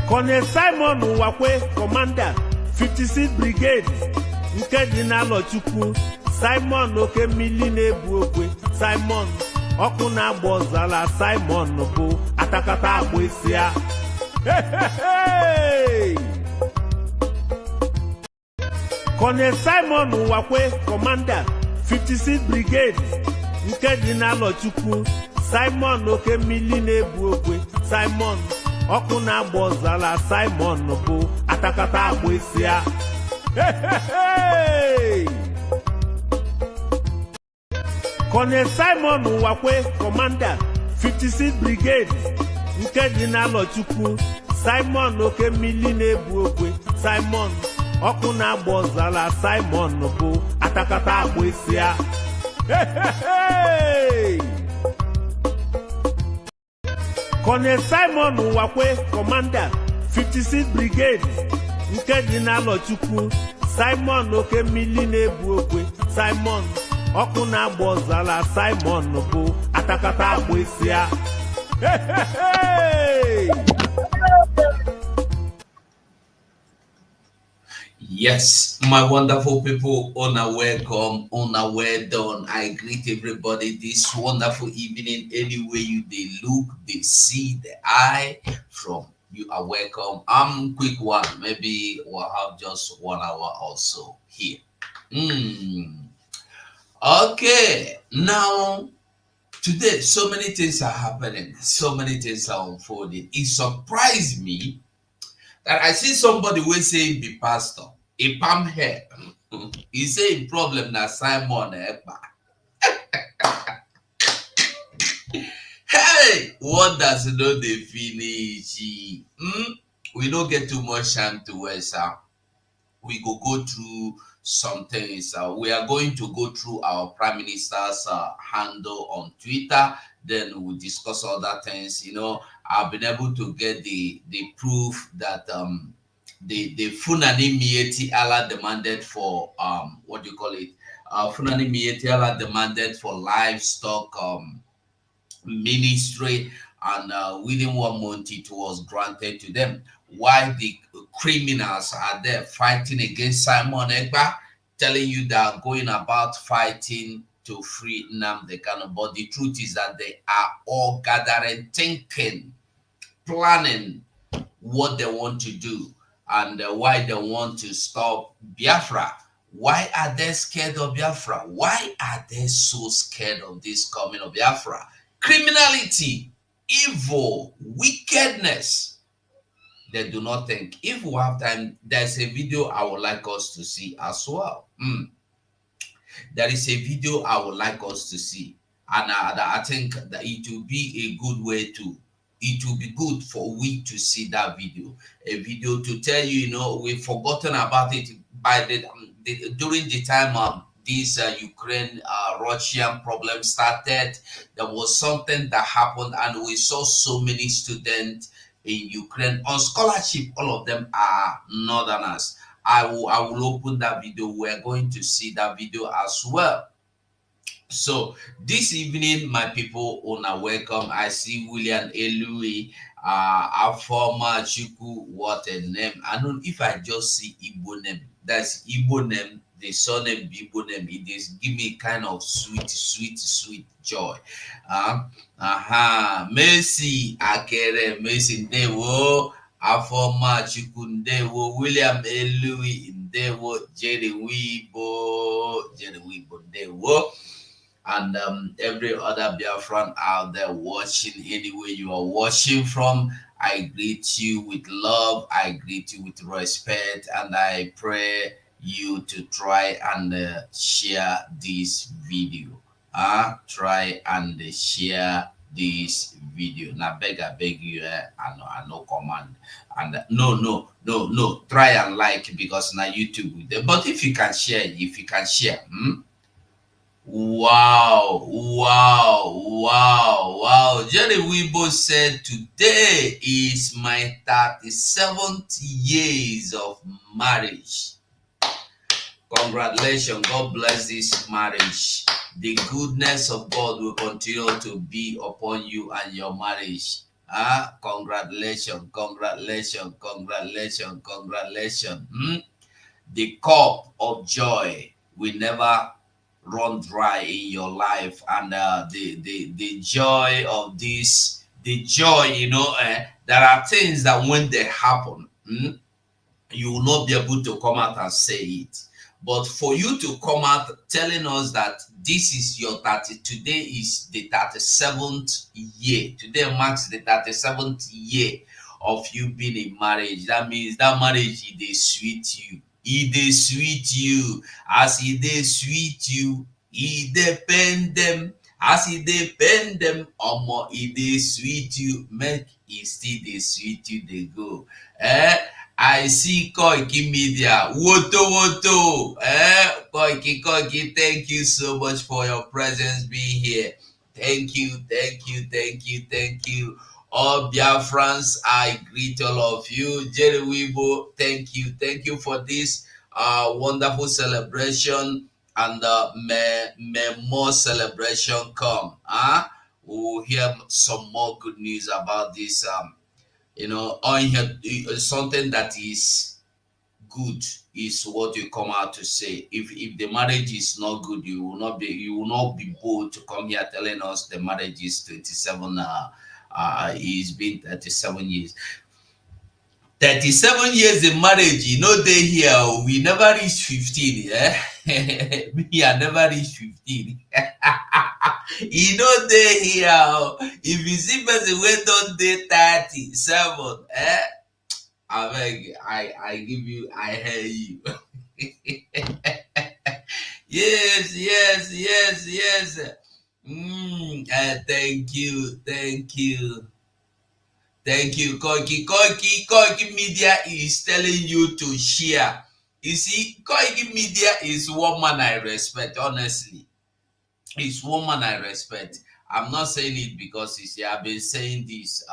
Colonel Simon Wakwe, Commander 56 Brigade, Nkedina Lochukwu, Simon Oke Miline Buokwe, Simon Okuna Bozala, Simon Bo, Atakata Abwesia. Hey! Colonel Simon Wakwe, Commander 56 Brigade, Nkedina Lochukwu, Simon Oke Miline Buokwe, Simon Okuna Bozala, Simon Bo, Atakata Abwesia. Hey! Colonel Simon Wakwe, Commander 56 Brigade, Nkedina Lochukwu, Simon Oke Miline Buokwe, Simon Okuna Bozala, Simon Bo, Atakata Abwesia. Hey! Colonel Simon Wakwe, Commander 56 Brigade, Nkedina Lochukwu, Simon Oke Miline Buokwe, Simon Okuna Bozala, Simon Bo, Atakata Abwesia. Hey! Yes, my wonderful people, honor welcome, honor well done. I greet everybody this wonderful evening. Anywhere you they look, they see the eye from you are welcome. Quick one, maybe we'll have just 1 hour or so here. Okay, now today so many things are happening, so many things are unfolding. It surprised me that I see somebody will say be pastor, a palm hair. He say problem na Simon Ekpa. Hey, what does no the finish? We don't get too much time to waste. We go through some things. We are going to go through our Prime Minister's handle on Twitter. Then we'll discuss other things. You know, I've been able to get the proof that the Funani Mieti Allah demanded for what do you call it? Funani Mieti Allah demanded for livestock ministry, and within 1 month it was granted to them. Why the criminals are there fighting against Simon Ekpa, telling you they are going about fighting to free Nnamdi Kanu. But the truth is that they are all gathering, thinking, planning what they want to do and why they want to stop Biafra. Why are they scared of Biafra? Why are they so scared of this coming of Biafra? Criminality, evil, wickedness. They do not think. If we have time, there's a video I would like us to see as well. There is a video I would like us to see. And I think that it will be a good way to, it will be good for we to see that video. A video to tell you, you know, we've forgotten about it by during the time this Ukraine-Russian problem started. There was something that happened and we saw so many students in Ukraine on scholarship. All of them are northerners. I will open that video. We're going to see that video as well. So this evening, my people, are welcome. I see William Elui, our former Chuku. What a name! I don't know if I just see Igbo name. That's Igbo name. The surname Igbo name. It is give me kind of sweet joy. Messi Akere, Messi Ndewo, our former Chuku Ndewo, William Elui Ndewo, Jerry Weibo Ndewo. And every other Biafran out there watching, anywhere you are watching from, I greet you with love, I greet you with respect, and I pray you to try and share this video. Try and share this video. Now, I beg you, I no command. And no, try and like, because now YouTube. But if you can share, Wow. Jerry Weibo said, today is my 37th years of marriage. Congratulations. God bless this marriage. The goodness of God will continue to be upon you and your marriage. Congratulations, congratulations, congratulations, congratulations. The cup of joy will never run dry in your life, and the joy of this, the joy, there are things that when they happen, you will not be able to come out and say it. But for you to come out telling us that this is your 30, today is the 37th year. Today marks the 37th year of you being in marriage. That means that marriage, they sweet you. They sweet you. As they sweet you, they pain them. As they pain them, or they sweet you, make it still they sweet you, they go. I see Koiki Media. Woto. Koiki, thank you so much for your presence being here. Thank you. All Biafrans, I greet all of you. Jerry Weibo, thank you. Thank you for this wonderful celebration, and may more celebration come. We'll hear some more good news about this on here. Something that is good is what you come out to say. If the marriage is not good, you will not be bold to come here telling us the marriage is 27. It's been 37 years. 37 years in marriage, they here. We never reach 15. Me, I never reach 15. They here. If you see person wey don dey 37, I give you, I hear you. Yes. Thank you, Koiki Media is telling you to share. You see, Koiki Media is one man I respect, honestly. It's one man I respect. I'm not saying it because I've been saying this.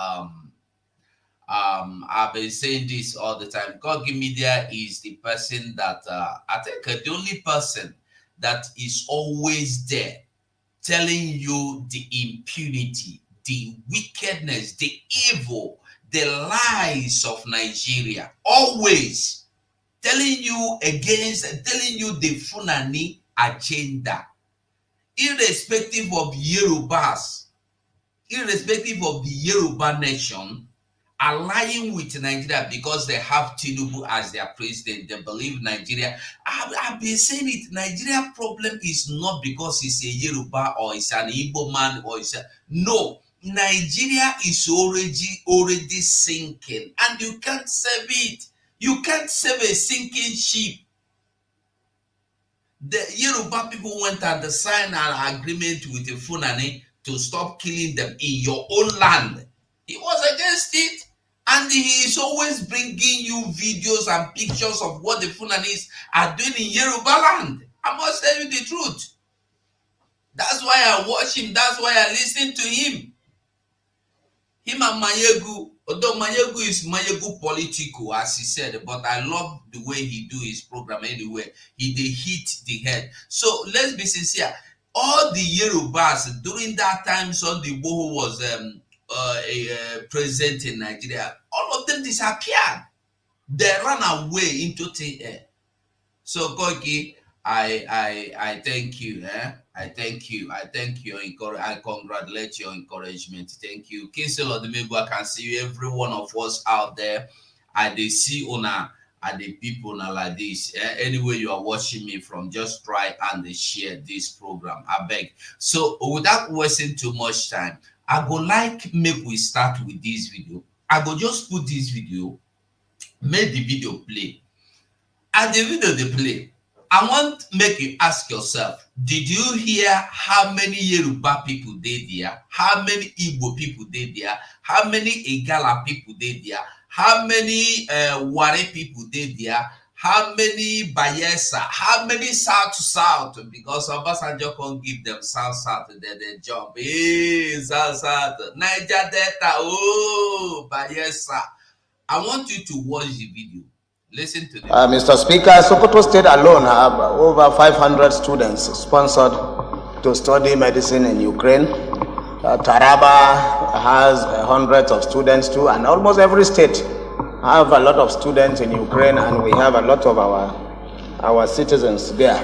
I've been saying this all the time. Koiki Media is the person that I think the only person that is always there telling you the impunity, the wickedness, the evil, the lies of Nigeria. Always telling you the Fulani agenda, irrespective of Yorubas, irrespective of the Yoruba nation, aligning with Nigeria because they have Tinubu as their president. They believe Nigeria. I've been saying it. Nigeria problem is not because it's a Yoruba or it's an Igbo man or no. Nigeria is already sinking, and you can't save it. You can't save a sinking ship. The Yoruba people went and signed an agreement with the Fulani to stop killing them in your own land. He was against it. And he is always bringing you videos and pictures of what the Fulanis are doing in Yoruba land. I must tell you the truth. That's why I watch him. That's why I listen to him. Him and Mayegu, although Mayegu is Mayegu political, as he said, but I love the way he do his program anyway. They hit the head. So let's be sincere. All the Yorubas during that time, Sunday Boho was president in Nigeria, all of them disappeared. They ran away into thin air. So Koiki, I thank you. I thank you. I congratulate your encouragement. Thank you. Kinsel Odumegwu, I can see you, every one of us out there. I dey see una, I dey people now like this. Anyway, you are watching me from, just try and share this program. I beg. So without wasting too much time, I go like make we start with this video. I go just put this video, make the video play. And the video they play, I want make you ask yourself, did you hear how many Yoruba people they there? How many Igbo people they there? How many Igala people they there? How many Ware people they there? How many Bayelsa? How many South? Because Obasanjo can't give them South, they jump. Hey, South, Niger Delta, oh, Bayelsa. I want you to watch the video. Listen to this. Mr. Speaker, Sokoto State alone have over 500 students sponsored to study medicine in Ukraine. Taraba has hundreds of students too, and almost every state have a lot of students in Ukraine, and we have a lot of our citizens there.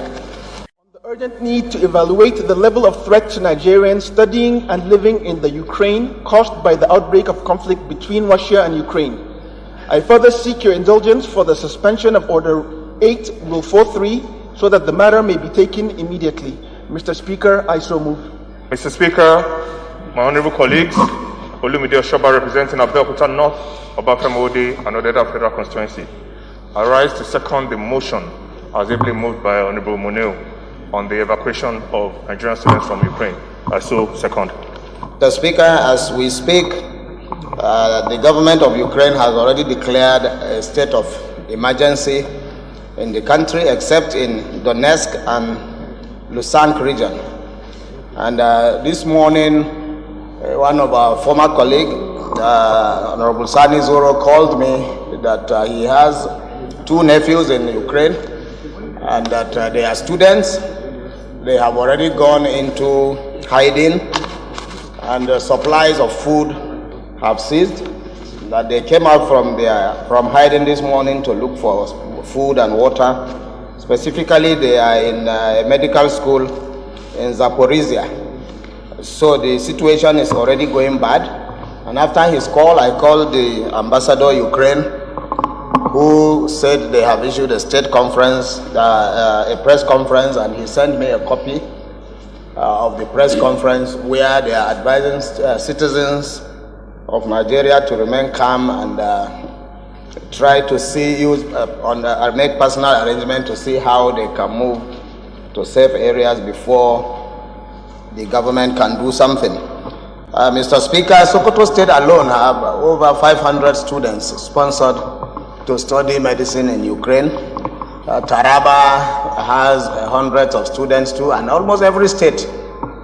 The urgent need to evaluate the level of threat to Nigerians studying and living in the Ukraine caused by the outbreak of conflict between Russia and Ukraine. I further seek your indulgence for the suspension of Order 8, Rule 43, so that the matter may be taken immediately. Mr. Speaker, I so move. Mr. Speaker, my honorable colleagues, Olumide Oshoba representing Abeokuta North, Obafemi Ode, and Odeda Federal Constituency. I rise to second the motion as ably moved by Honorable Moneo on the evacuation of Nigerian students from Ukraine. I so second. Mr. Speaker, as we speak, the government of Ukraine has already declared a state of emergency in the country, except in Donetsk and Luhansk region. And this morning, one of our former colleagues, Honorable Sani Zoro, called me that he has two nephews in Ukraine and that they are students. They have already gone into hiding, and the supplies of food have ceased. That they came out from hiding this morning to look for food and water. Specifically, they are in a medical school in Zaporizhia. So the situation is already going bad. And after his call, I called the ambassador Ukraine, who said they have issued a state conference, a press conference, and he sent me a copy of the press conference where they are advising citizens of Nigeria to remain calm and try to make personal arrangements to see how they can move to safe areas before the government can do something. Mr. Speaker, Sokoto State alone have over 500 students sponsored to study medicine in Ukraine. Taraba has hundreds of students too, and almost every state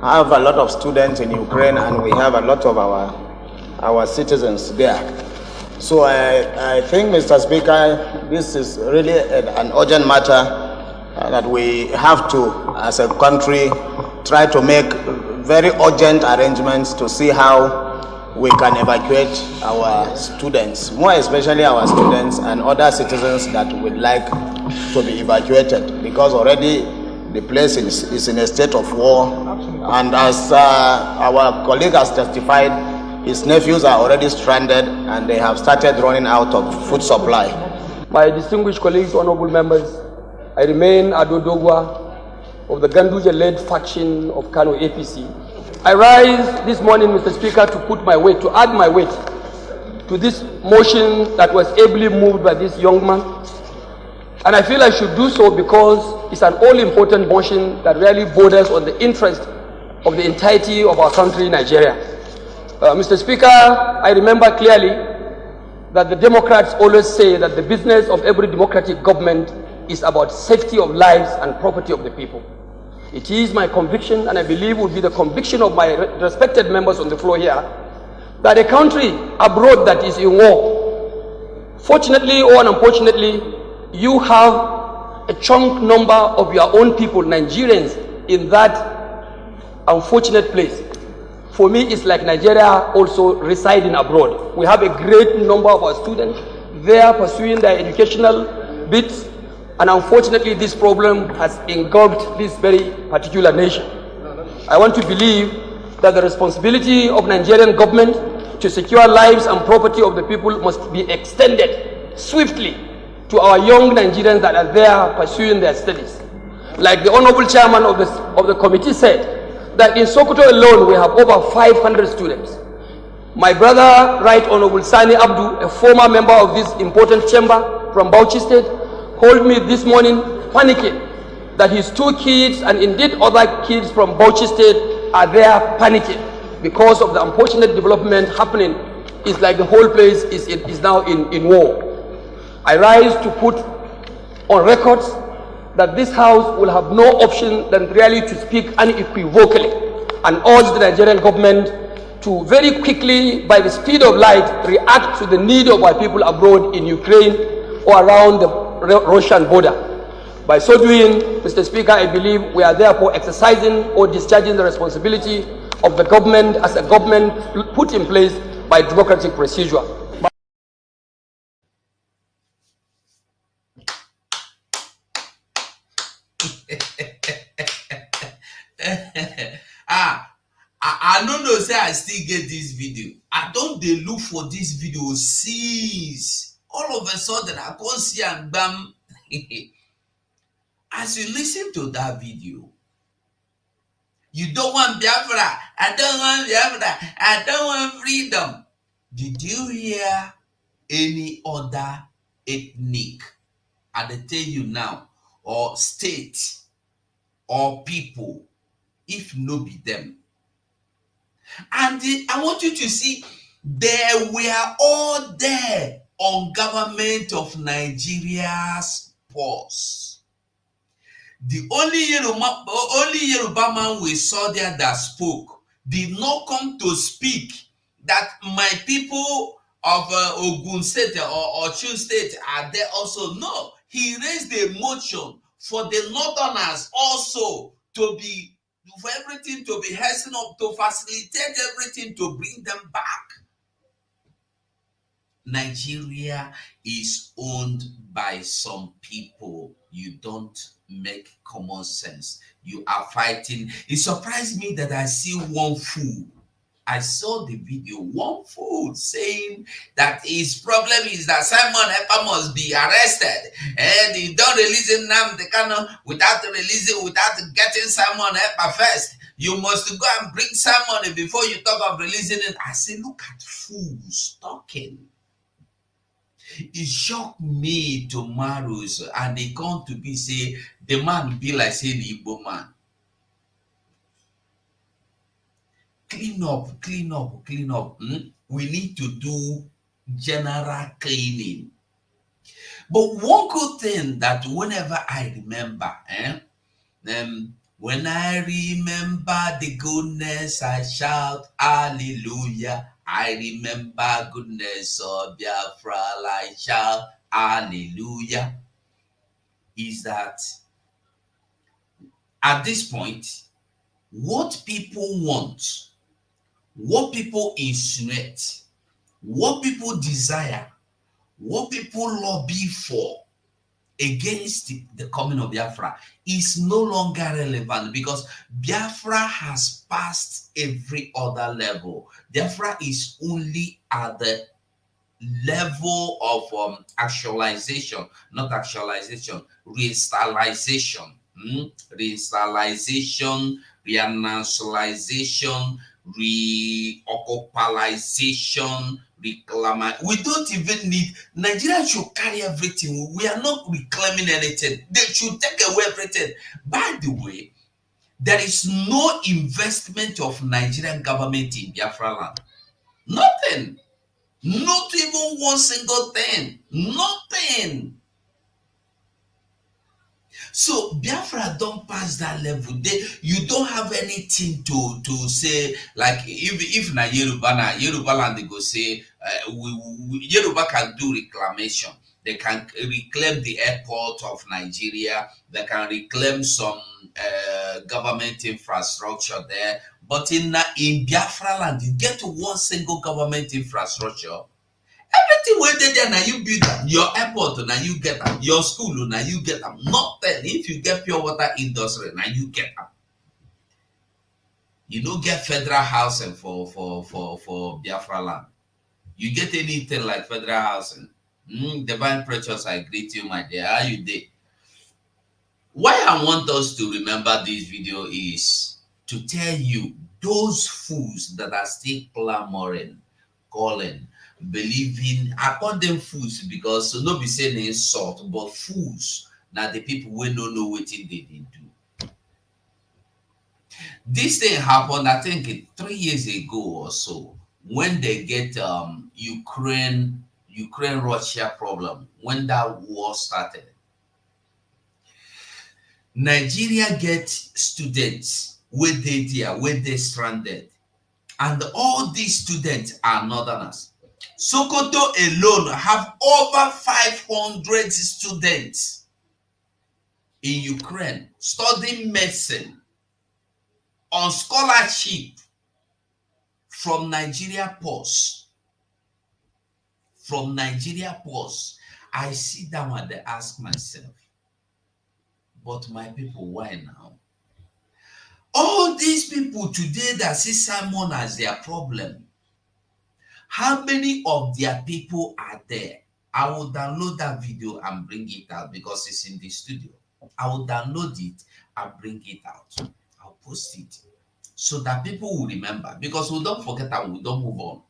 have a lot of students in Ukraine, and we have a lot of our citizens there. So I think, Mr. Speaker, this is really an urgent matter that we have to, as a country, try to make very urgent arrangements to see how we can evacuate our students, more especially our students and other citizens that would like to be evacuated, because already the place is in a state of war. And as our colleague has testified, his nephews are already stranded and they have started running out of food supply. My distinguished colleagues, honorable members, I remain Ado Dogwa of the Ganduje-led faction of Kano APC. I rise this morning, Mr. Speaker, to add my weight to this motion that was ably moved by this young man. And I feel I should do so because it's an all-important motion that really borders on the interest of the entirety of our country, Nigeria. Mr. Speaker, I remember clearly that the Democrats always say that the business of every democratic government is about safety of lives and property of the people. It is my conviction, and I believe will be the conviction of my respected members on the floor here, that a country abroad that is in war, fortunately or unfortunately, you have a chunk number of your own people, Nigerians, in that unfortunate place. For me, it's like Nigeria also residing abroad. We have a great number of our students there pursuing their educational bits, and unfortunately this problem has engulfed this very particular nation. I want to believe that the responsibility of Nigerian government to secure lives and property of the people must be extended swiftly to our young Nigerians that are there pursuing their studies. Like the honorable chairman of the committee said, that in Sokoto alone we have over 500 students. My brother, Right Honorable Sani Abdu, a former member of this important chamber from Bauchi State, called me this morning panicking that his two kids and indeed other kids from Bauchi State are there panicking because of the unfortunate development happening. It's like the whole place is now in war. I rise to put on record that this House will have no option than really to speak unequivocally and urge the Nigerian government to very quickly, by the speed of light, react to the need of our people abroad in Ukraine or around the Russian border. By so doing, Mr. Speaker, I believe we are therefore exercising or discharging the responsibility of the government as a government put in place by democratic procedure. I don't know, say I still get this video. I don't dey look for this video since all of a sudden I can't see and bam. As you listen to that video, you don't want Biafra, I don't want Biafra, I don't want freedom. Did you hear any other ethnic, I dey tell you now, or state, or people, if no be them? And I want you to see, they were all there on government of Nigeria's pause. The only Yoruba man we saw there that spoke did not come to speak that my people of Ogun State or Osun State are there also. No, he raised a motion for the Northerners also to be, for everything to be hastened up, to facilitate everything to bring them back. Nigeria is owned by some people. You don't make common sense. You are fighting. It surprised me that I see one fool. I saw the video, one fool saying that his problem is that Simon Ekpa must be arrested and he don't release him now without getting Simon Ekpa first. You must go and bring Simon before you talk of releasing him. I say, look at fools talking. It shocked me to marrows, and they come to be say the man be like say the Igbo man. Clean up, clean up, clean up. We need to do general cleaning. But one good thing that whenever I remember, when I remember the goodness, I shout hallelujah. I remember goodness of Biafra, I shout hallelujah. Is that at this point, what people want, what people insinuate, what people desire, what people lobby for against the coming of Biafra is no longer relevant, because Biafra has passed every other level. Biafra is only at the level of actualization, not actualization, reinstallation, reinstallation, reanationalization, reoccupalization, reclaim. We don't even need, Nigeria should carry everything. We are not reclaiming anything. They should take away everything. By the way, there is no investment of Nigerian government in Biafra land. Nothing. Not even one single thing. Nothing. So Biafra don't pass that level. You don't have anything to say, like if na Yoruba land, they go say Yoruba can do reclamation. They can reclaim the airport of Nigeria. They can reclaim some government infrastructure there. But in Biafra land, you get one single government infrastructure. Everything where they there, now you build them. Your airport, now you get them. Your school, now you get them. Nothing. If you get pure water industry, now you get them. You don't get federal housing for Biafra land. You get anything like federal housing. Divine Precious, I greet you, my dear. How you day? Why I want us to remember this video is to tell you, those fools that are still clamoring, calling, believing, I call them fools because so no be saying insult, but fools now the people we don't know what they did do. This thing happened, I think 3 years ago or so, when they get Ukraine-Russia problem, when that war started. Nigeria get students where they stranded, and all these students are northerners. Sokoto alone have over 500 students in Ukraine studying medicine on scholarship from Nigeria Post. From Nigeria Post, I sit down and I ask myself, but my people, why now? All these people today that see Simon as their problem, how many of their people are there? I will download that video and bring it out because it's in the studio. I will download it and bring it out. I'll post it so that people will remember, because we don't forget and we don't move on.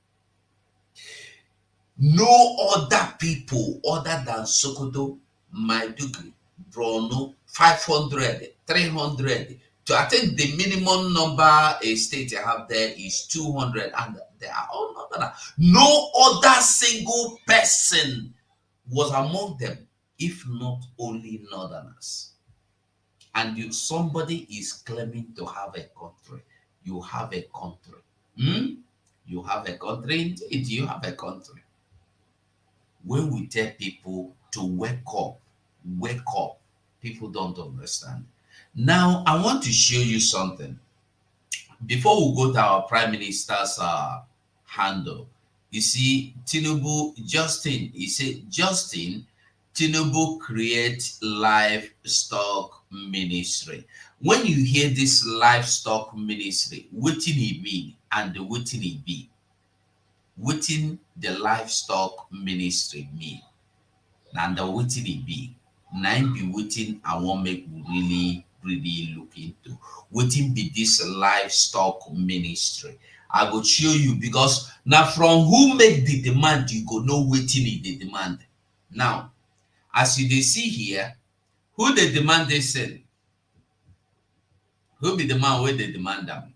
No other people other than Sokoto, Maiduguri, Borno, 500, 300. I think the minimum number a state you have there is 200, and they are all northern. No other single person was among them, if not only northerners. And somebody is claiming to have a country. You have a country. You have a country, indeed, you have a country. When we tell people to wake up, people don't understand. Now, I want to show you something. Before we go to our Prime Minister's handle, you see, Justin, Tinubu create livestock ministry. When you hear this livestock ministry, what did he mean and what did he be? What in the livestock ministry mean? And what did it be? Nine be waiting I won't make really look into. Waiting be this livestock ministry. I will show you, because now from who make the demand, you go know waiting in the demand. Now, as you see here, who the demand they send? Who be the man where they demand them?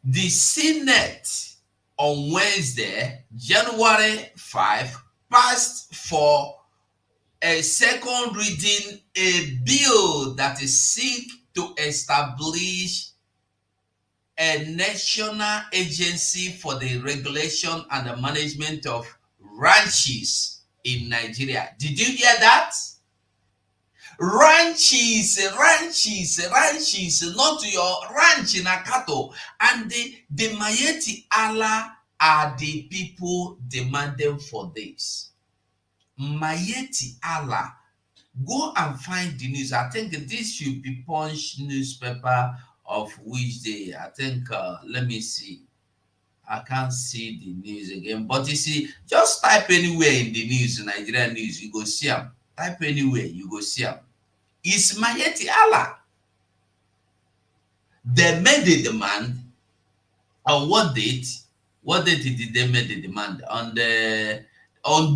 The Senate on Wednesday, January 5, passed for a second reading a bill that is seek to establish a national agency for the regulation and the management of ranches in Nigeria. Did you hear that? Ranches, not your ranch in a cattle. And the Mayeti Allah are the people demanding for this. Mayeti Allah, go and find the news. I think this should be Punch newspaper of which day. I think, let me see. I can't see the news again. But you see, just type anywhere in the news, Nigerian news, you go see them. Type anywhere, you go see them. It's Mayeti Allah. They made the demand. On what date? What date did they make the demand? On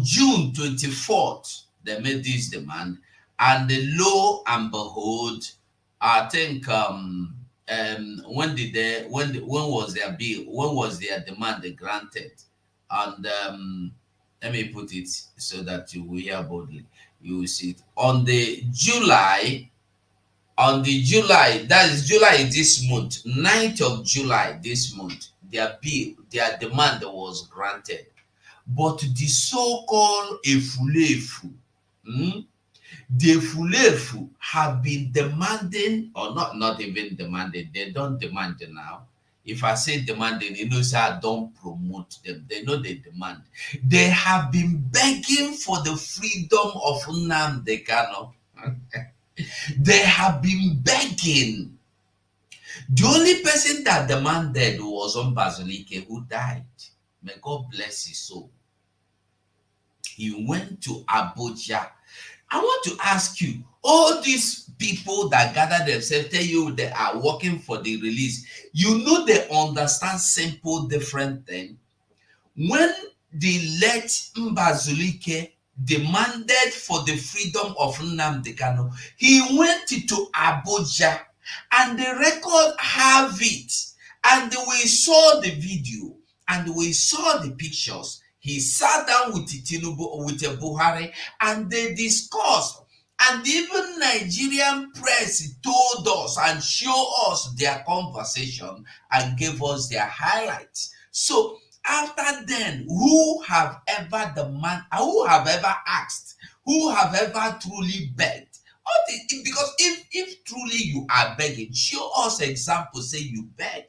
June 24th, they made this demand. And lo and behold, I think when was their bill? When was their demand granted? And let me put it so that you will hear boldly. You will see it on the July, that is July this month, 9th of July this month, their demand was granted. But the so-called Efulefu, the Efulefu have been demanding, or not even demanding, they don't demand it now. If I say demanding, you know, say I don't promote them. They know they demand. They have been begging for the freedom of Nnamdi Kanu. They have been begging. The only person that demanded was Mbazulike, who died. May God bless his soul. He went to Abuja. I want to ask you, all these people that gather themselves tell you they are working for the release, you know they understand simple different thing. When the late Mbazulike demanded for the freedom of Nnamdi Kanu, he went to Abuja, and the record have it, and we saw the video, and we saw the pictures. He sat down with Tinubu, with Buhari, and they discussed. And even Nigerian press told us and showed us their conversation and gave us their highlights. So after then, who have ever asked, who have ever truly begged? Because if truly you are begging, show us examples, say you beg.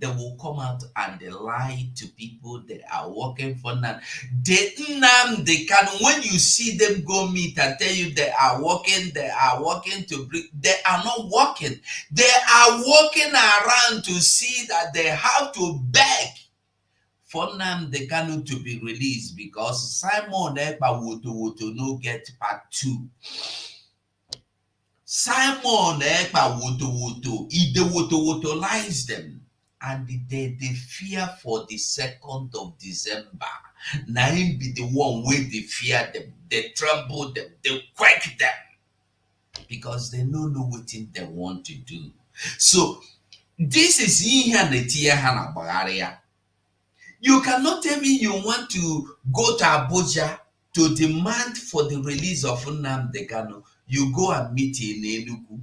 they will come out and they lie to people. They are working for none. They can, when you see them go meet and tell you they are working to bring, they are not working. They are walking around to see that they have to beg for Nnamdi Kanu to be released because Simon Ekpa would no get part 2. Simon Ekpa would lies them, and they fear for the 2nd of December. Now him be the one where they fear them, they tremble them, they quake them because they don't know what they want to do. So this is Hana Bagaria. You cannot tell me you want to go to Abuja to demand for the release of Nnamdi Kanu. You go and meet in Enugu.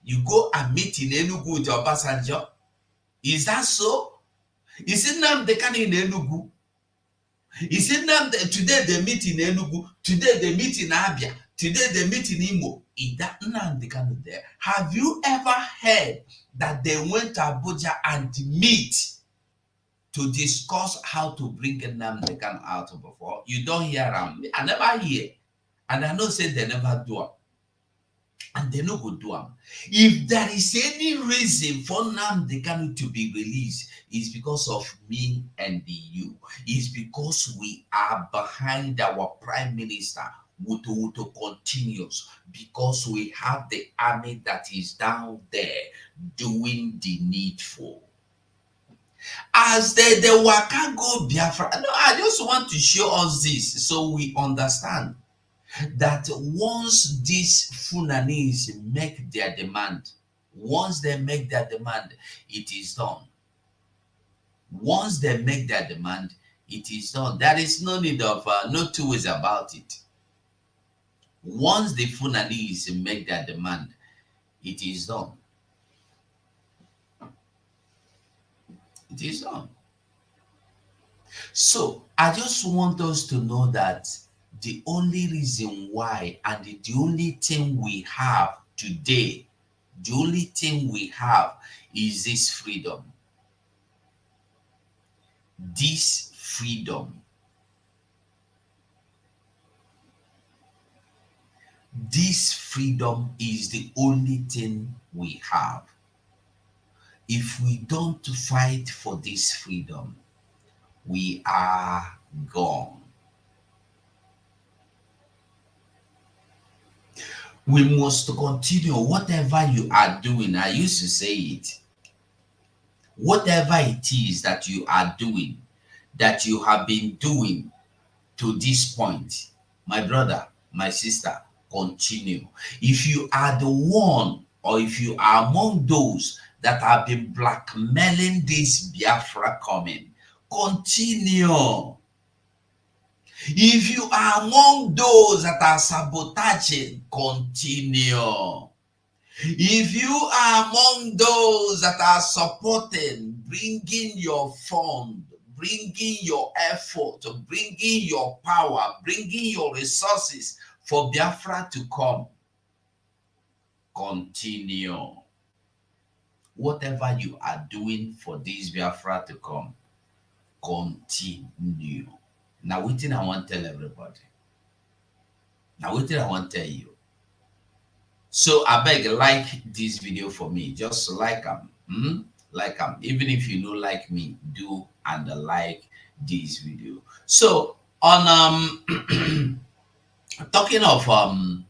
You go and meet in Enugu with Obasanjo. Is that so? Is it Nnamdi Kanu in Enugu? Is it Nnamdi? Today they meet in Enugu. Today they meet in Abia. Today they meet in Imo. Is that Nnamdi Kanu there? Have you ever heard that they went to Abuja and meet to discuss how to bring Nnamdi Kanu out before? You don't hear them. I never hear. And I know say they never do it. And they no go do them. If there is any reason for Nnamdi Kanu to be released, it's because of me and you. It's because we are behind our Prime Minister Wuto continues, because we have the army that is down there doing the needful. As the waka go Biafra, no, I just want to show us this so we understand that once these Fulanese make their demand, once they make their demand, it is done. Once they make their demand, it is done. There is no need of no two ways about it. Once the Fulanese make their demand, it is done. It is done. So I just want us to know that the only reason why and the only thing we have today, the only thing we have is this freedom. This freedom. This freedom is the only thing we have. If we don't fight for this freedom, we are gone. We must continue whatever you are doing. I used to say it. Whatever it is that you are doing, that you have been doing to this point, my brother, my sister, continue. If you are the one, or if you are among those that have been blackmailing this Biafra coming, continue. If you are among those that are sabotaging, continue. If you are among those that are supporting, bringing your fund, bringing your effort, bringing your power, bringing your resources for Biafra to come, continue. Whatever you are doing for this Biafra to come, continue. Now, what thing I want to tell everybody. Now, what thing I want to tell you. So, I beg, like this video for me. Just like them. Like them. Even if you don't like me, do and like this video. So, on talking of our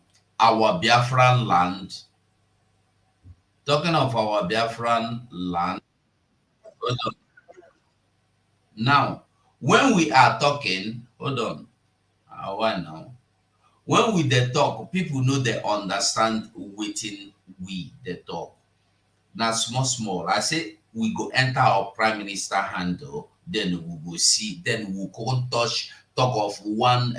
Biafran land. Talking of our Biafran land. Now, when we are talking, hold on. Why now? When we they talk, people know they understand waiting we they talk. Now, small. I say we go enter our Prime Minister handle, then we go see, then we go talk of one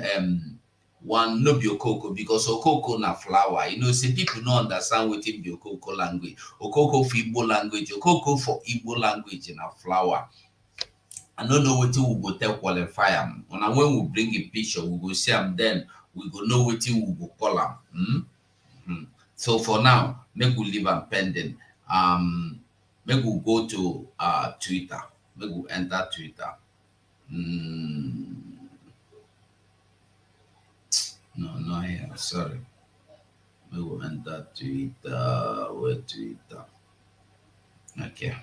no be okoko, because okoko na flower. You know, say people don't understand what be okoko language. Okoko for Igbo language, okoko for Igbo language in a flower. I don't know what we go tell qualify them. And when we bring a picture, we go see them, then we go know what we go call them. So for now, make we leave them pending. Maybe we'll go to Twitter. Maybe we'll enter Twitter. No, not here. Sorry. Maybe we'll enter Twitter. Where Twitter? Okay.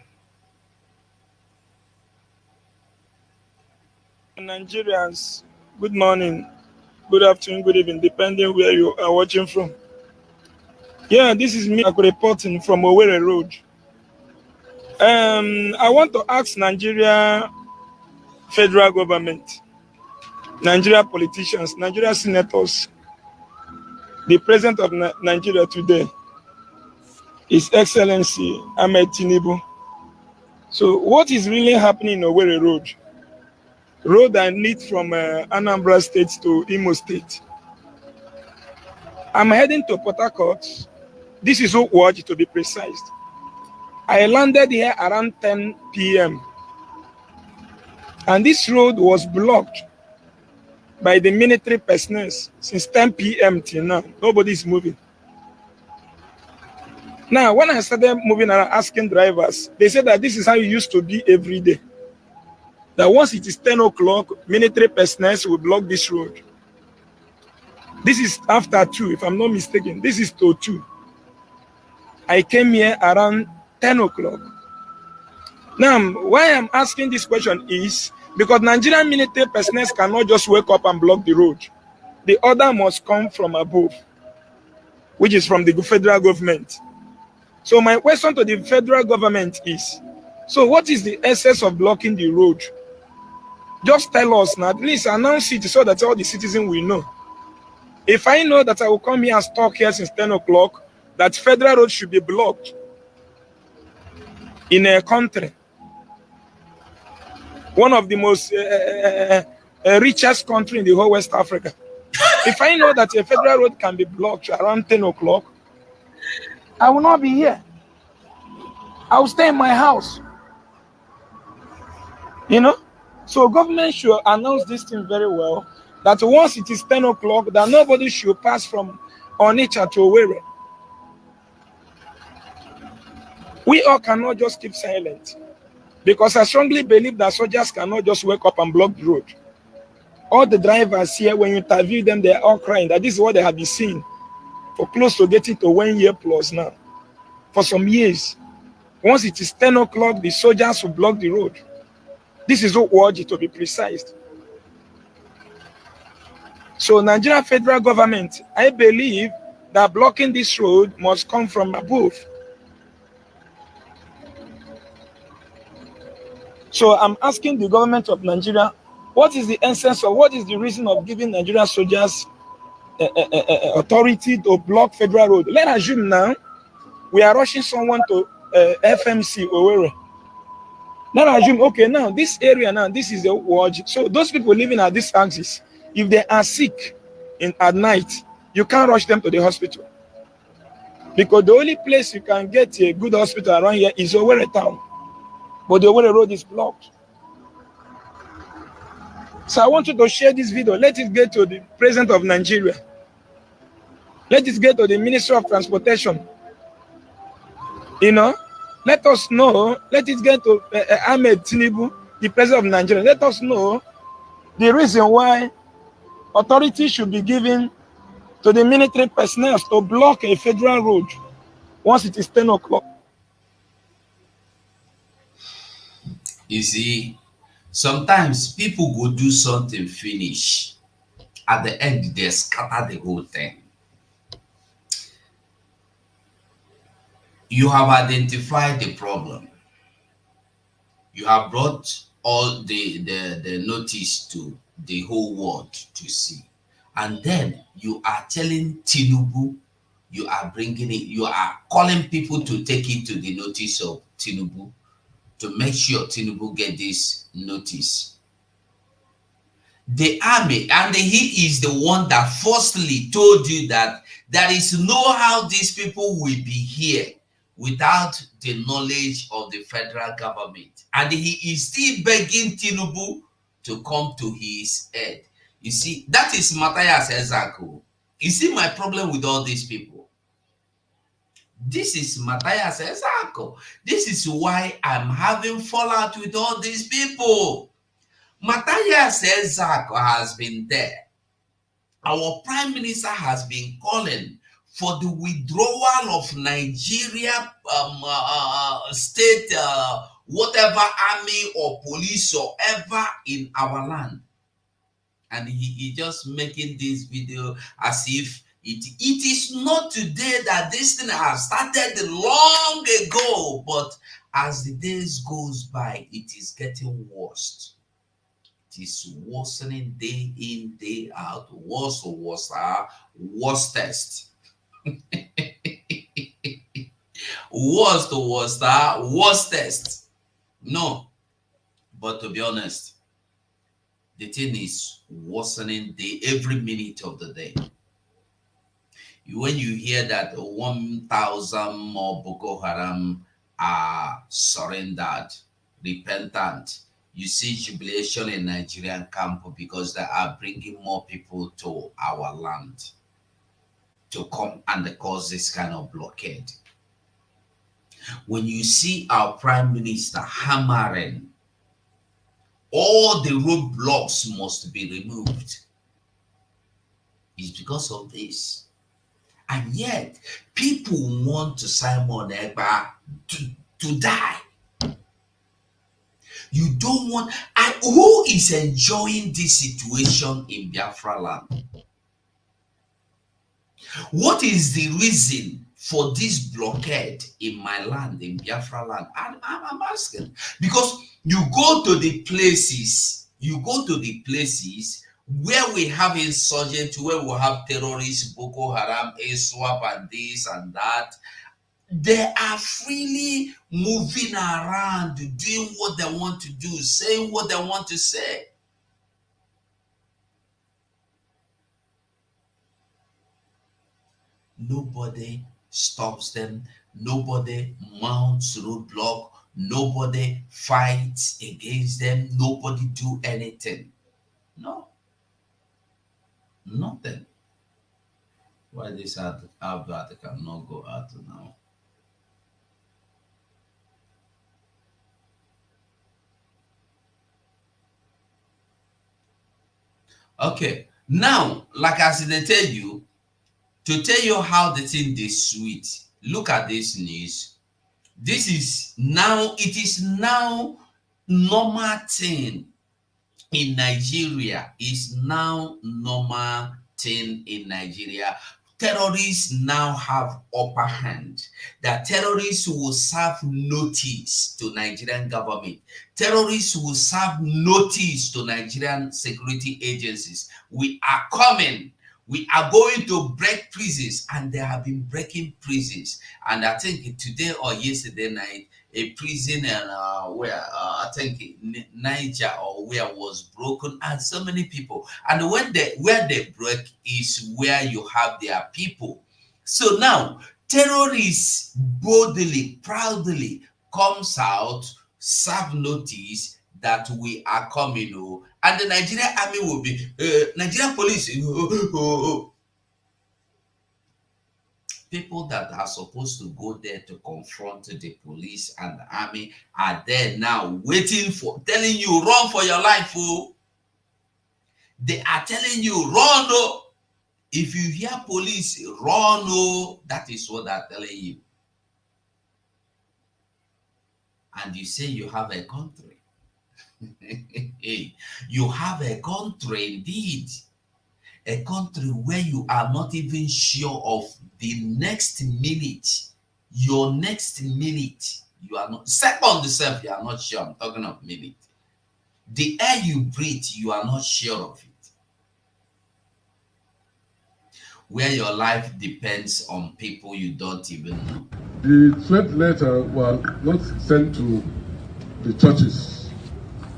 Nigerians, good morning, good afternoon, good evening, depending where you are watching from. Yeah, this is me reporting from Owerri Road. I want to ask Nigeria federal government, Nigeria politicians, Nigeria senators, the president of Nigeria today, His Excellency Ahmed Tinubu. So what is really happening in Owerri Road? Road I need from Anambra State to Imo State. I'm heading to Port Harcourt. This is Okwuoji to be precise. I landed here around 10 p.m. and this road was blocked by the military personnel since 10 p.m. till now. Nobody is moving. Now, when I started moving around asking drivers, they said that this is how it used to be every day. That once it is 10 o'clock, military personnel will block this road. This is after 2, if I'm not mistaken. This is to 2. I came here around 10 o'clock. Now, why I'm asking this question is because Nigerian military personnel cannot just wake up and block the road. The order must come from above, which is from the federal government. So my question to the federal government is, so what is the essence of blocking the road? Just tell us now, at least announce it so that all the citizens will know. If I know that I will come here and talk here since 10 o'clock, that federal road should be blocked in a country, one of the most richest country in the whole West Africa. If I know that a federal road can be blocked around 10 o'clock, I will not be here. I will stay in my house. You know? So government should announce this thing very well, that once it is 10 o'clock, that nobody should pass from Onitsha to Owerri. We all cannot just keep silent, because I strongly believe that soldiers cannot just wake up and block the road. All the drivers here, when you interview them, they are all crying that this is what they have been seeing for close to getting to 1 year plus now, for some years. Once it is 10 o'clock, the soldiers will block the road. This is Okwuoji to be precise. So Nigeria federal government, I believe that blocking this road must come from above. So I'm asking the government of Nigeria, what is the essence or what is the reason of giving Nigerian soldiers authority to block federal road? Let's assume now we are rushing someone to FMC Owerri. Let's assume, okay, now this area now, this is the watch. So those people living at this axis, if they are sick at night, you can't rush them to the hospital. Because the only place you can get a good hospital around here is Owerri town. But the Owerri road is blocked. So I want you to share this video. Let it get to the president of Nigeria. Let it get to the Minister of Transportation. You know, let us know. Let it get to Ahmed Tinubu, the president of Nigeria. Let us know the reason why authority should be given to the military personnel to block a federal road once it is 10 o'clock. You see, sometimes people go do something finish. At the end, they scatter the whole thing. You have identified the problem. You have brought all the notice to the whole world to see. And then you are telling Tinubu, you are bringing it, you are calling people to take it to the notice of Tinubu, to make sure Tinubu get this notice. The army, and he is the one that firstly told you that there is no how these people will be here without the knowledge of the federal government. And he is still begging Tinubu to come to his aid. You see, that is Matthias Ezako. You see my problem with all these people. This is Matthias Ezako. This is why I'm having fallout with all these people. Matthias Ezako has been there. Our Prime Minister has been calling for the withdrawal of Nigeria state, whatever army or police or ever in our land. And he just making this video as if it is not today that this thing has started long ago, but as the days goes by, it is getting worse. It is worsening day in, day out. Worse, worstest. Worstest. No. But to be honest, the thing is worsening every minute of the day. When you hear that 1,000 more Boko Haram are surrendered, repentant, you see jubilation in Nigerian camp because they are bringing more people to our land to come and cause this kind of blockade. When you see our Prime Minister hammering, all the roadblocks must be removed, it's because of this. And yet, people want Simon Ekpa to die. You don't want... And who is enjoying this situation in Biafra land? What is the reason for this blockade in my land, in Biafra land? I'm asking. Because you go to the places, where we have insurgents, where we have terrorists, Boko Haram, ISWAP, and this and that, they are freely moving around, doing what they want to do, saying what they want to say. Nobody stops them. Nobody mounts roadblock. Nobody fights against them. Nobody do anything. No. Nothing. Why this advert cannot go out now? Okay. Now, like I said, to tell you how the thing is sweet. Look at this news. This is now, it is now normal thing in Nigeria. Is now normal thing in Nigeria. Terrorists now have upper hand. That terrorists will serve notice to Nigerian government. Terrorists will serve notice to Nigerian security agencies. We are coming. We are going to break prisons, and they have been breaking prisons. And I think today or yesterday night, a prison where I think Niger or where was broken, and so many people. And where they break is where you have their people. So now terrorists boldly, proudly comes out, serve notice that we are coming, and the Nigerian army will be Nigerian police. People that are supposed to go there to confront the police and the army are there now waiting for, telling you run for your life. They are telling you run. If you hear police run, that is what they're telling you. And you say you have a country. You have a country indeed. A country where you are not even sure of the next minute. Your next minute, you are not. Second self, you are not sure. I'm talking of minute. The air you breathe, you are not sure of it. Where your life depends on people you don't even know. The threat letter was not sent to the churches.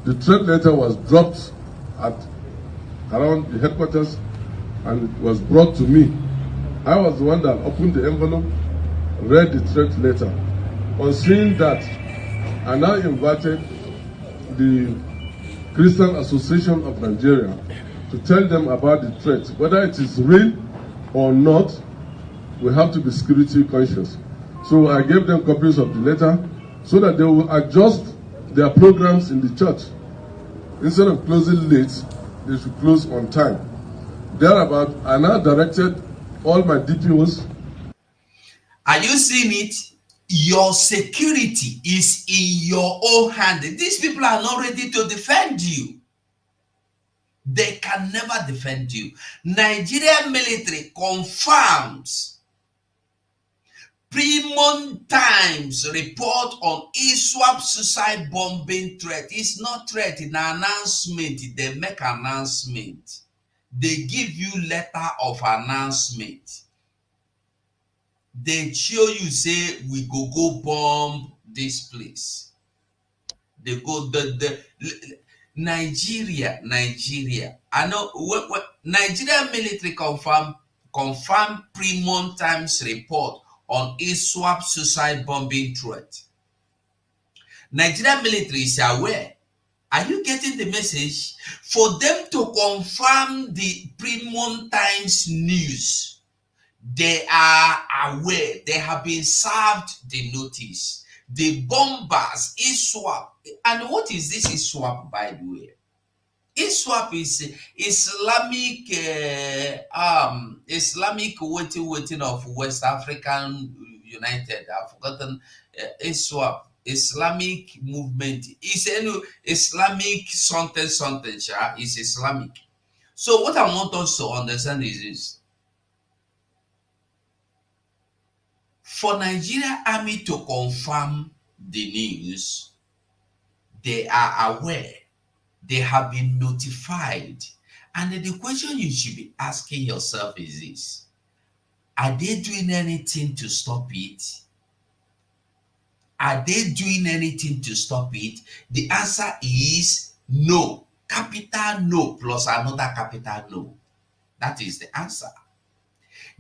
The threat letter was dropped around the headquarters and it was brought to me. I was the one that opened the envelope, read the threat letter. On seeing that, I now invited the Christian Association of Nigeria to tell them about the threat. Whether it is real or not, we have to be security conscious. So I gave them copies of the letter so that they will adjust their programs in the church. Instead of closing late, they should close on time. Thereabout, I now directed all my DPOs. Are you seeing it? Your security is in your own hand. These people are not ready to defend you. They can never defend you. Nigerian military confirms Premium Times report on ISWAP suicide bombing threat. It's not threat, it's an announcement. They make announcement. They give you letter of announcement. They show you say we go bomb this place. They go the Nigeria. I know Nigerian military confirm Premium Times report on ISWAP suicide bombing threat. Nigerian military is aware. Are you getting the message? For them to confirm the Premium Times news, they are aware. They have been served the notice. The bombers, ISWAP. And what is this ISWAP, by the way? ISWAP is Islamic waiting of West African United. I've forgotten ISWAP. Islamic movement. It's Islamic something. Is Islamic. So what I want us to understand is this. For Nigeria Army to confirm the news, they are aware. They have been notified. And the question you should be asking yourself is this. Are they doing anything to stop it? Are they doing anything to stop it? The answer is no. Capital no plus another capital no. That is the answer.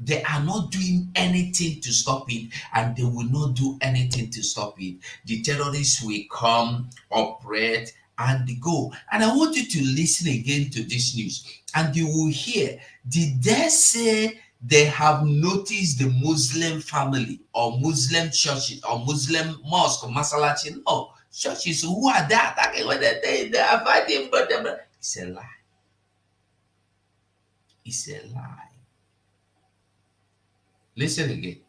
They are not doing anything to stop it, and they will not do anything to stop it. The terrorists will come, operate, and go. And I want you to listen again to this news, and you will hear, did they say they have noticed the Muslim family or Muslim churches or Muslim mosque or masalachi? No, churches who are there attacking when they are fighting, but it's a lie. It's a lie. Listen again.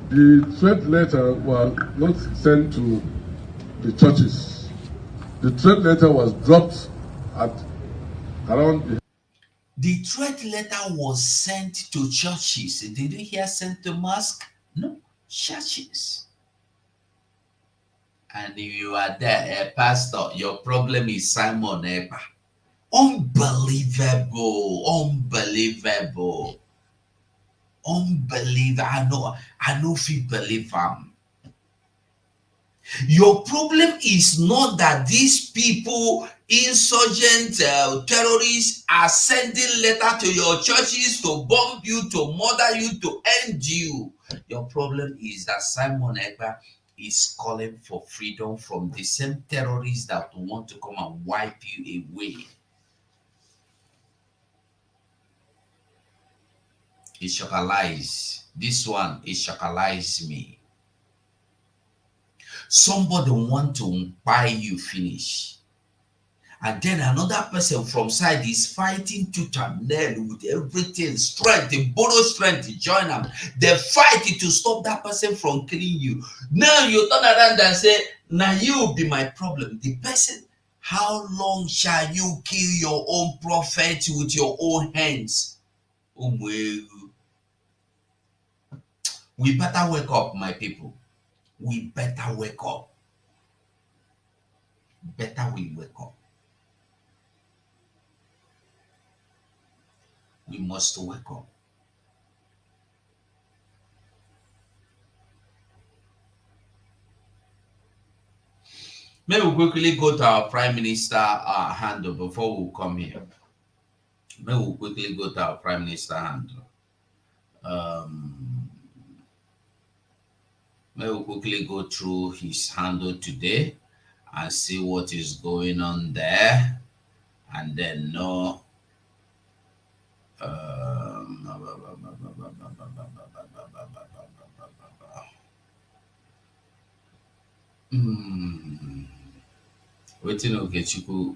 The threat letter was not sent to the churches. The threat letter was dropped at around. The threat letter was sent to churches. Did you hear sent to mosque? No, churches. And if you are there, a pastor, your problem is Simon Ekpa. Unbelievable. I know if you believe him. Your problem is not that these people, insurgent terrorists, are sending letter to your churches to bomb you, to murder you, to end you. Your problem is that Simon Ekpa is calling for freedom from the same terrorists that want to come and wipe you away. It chocolates. This one, it chocolates me. Somebody want to buy you finish. And then another person from side is fighting tooth and nail with everything, strength, they borrow strength to join them. They fight to stop that person from killing you. Now you turn around and say, now you be my problem. The person, how long shall you kill your own prophet with your own hands? We better wake up, my people. We better wake up. Better we wake up. We must wake up. May we quickly go to our Prime Minister handle before we come here. May we quickly go to our Prime Minister handle. May we quickly go through his handle today and see what is going on there, and then know. Waiting, okay, Chiku.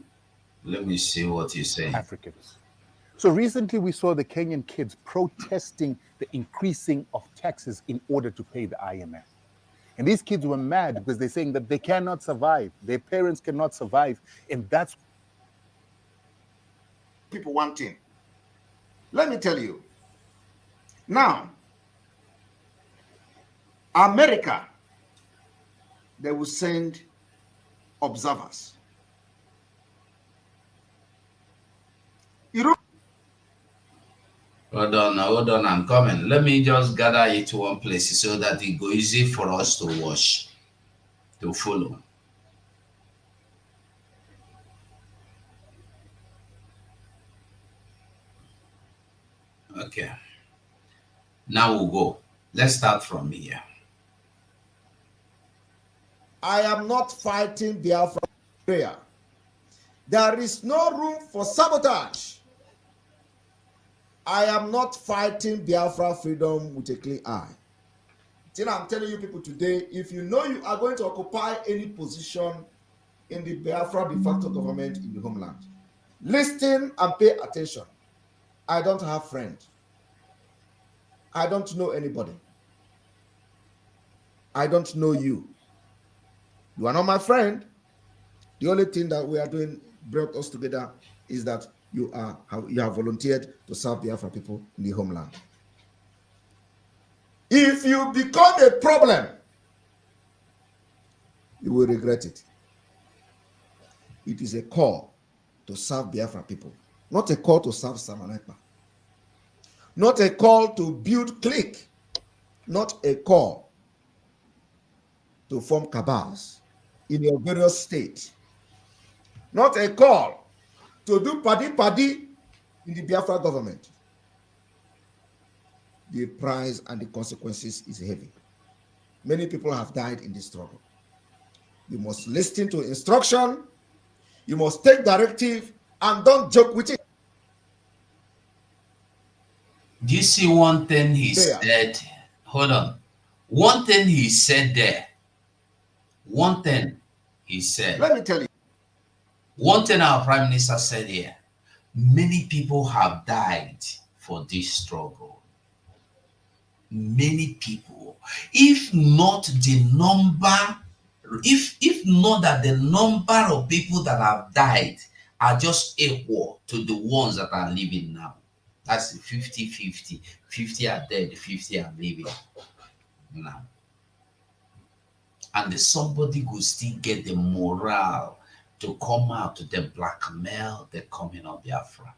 Let me see what you're saying. Africans. So recently we saw the Kenyan kids protesting the increasing of taxes in order to pay the IMF. And these kids were mad because they're saying that they cannot survive. Their parents cannot survive. And that's people one thing. Let me tell you. Now, America, they will send observers. Europe. Hold on, I'm coming. Let me just gather it to one place so that it go easy for us to watch, to follow. Okay. Now we'll go. Let's start from here. I am not fighting Biafra prayer. There is no room for sabotage. I am not fighting Biafra freedom with a clear eye. Till I'm telling you people today, if you know you are going to occupy any position in the Biafra de facto government in the homeland, listen and pay attention. I don't have friends. I don't know anybody. I don't know you. You are not my friend. The only thing that we are doing brought us together is that you have volunteered to serve Biafra people in the homeland. If you become a problem, you will regret it. It is a call to serve Biafra people, not a call to serve Simon Ekpa, not a call to build clique, not a call to form cabals in your various states, not a call to do paddy in the Biafra government. The price and the consequences is heavy. Many people have died in this struggle. You must listen to instruction. You must take directive and don't joke with it. Do you see one thing he said? Hold on. One thing he said there. One thing he said. Let me tell you. One thing our Prime Minister said here. Many people have died for this struggle. Many people. If not the number, if not that the number of people that have died are just equal to the ones that are living now. That's 50-50. 50 are dead, 50 are living now. And somebody could still get the morale to come out to the blackmail the coming of Biafra.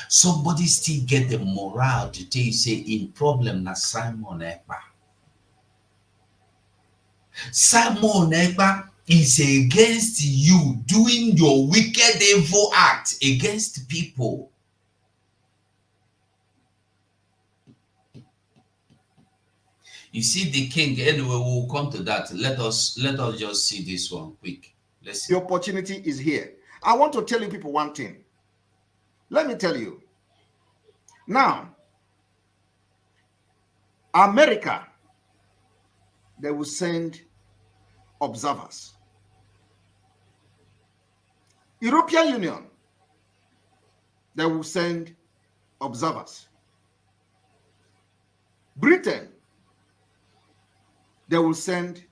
Somebody still get the morale to tell you, say, in problem na Simon Ekpa. Simon Ekpa is against you doing your wicked evil act against people. You see the king, anyway, we'll come to that. Let us just see this one quick. Let's see. The opportunity is here. I want to tell you people one thing. Let me tell you. Now, America, they will send observers. European Union, they will send observers. Britain, they will send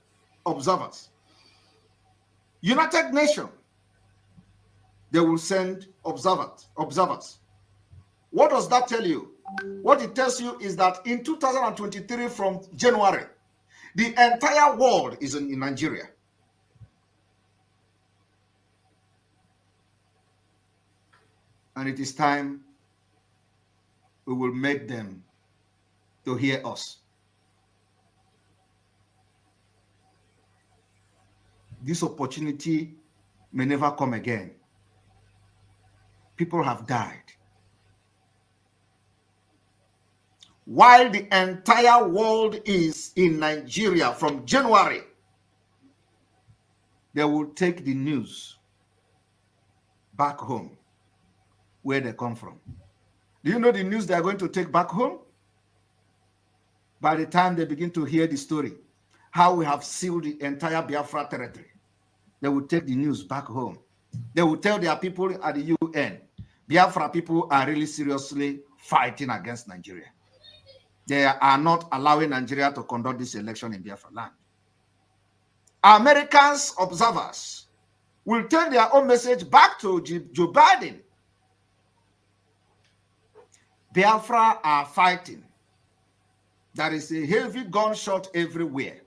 observers. United Nations, they will send observers. What does that tell you? What it tells you is that in 2023 from January, the entire world is in Nigeria. And it is time we will make them to hear us. This opportunity may never come again. People have died. While the entire world is in Nigeria from January, they will take the news back home where they come from. Do you know the news they are going to take back home? By the time they begin to hear the story, how we have sealed the entire Biafra territory. They will take the news back home. They will tell their people at the UN, Biafra people are really seriously fighting against Nigeria. They are not allowing Nigeria to conduct this election in Biafra land. Americans observers will take their own message back to Joe Biden. Biafra are fighting. There is a heavy gunshot everywhere.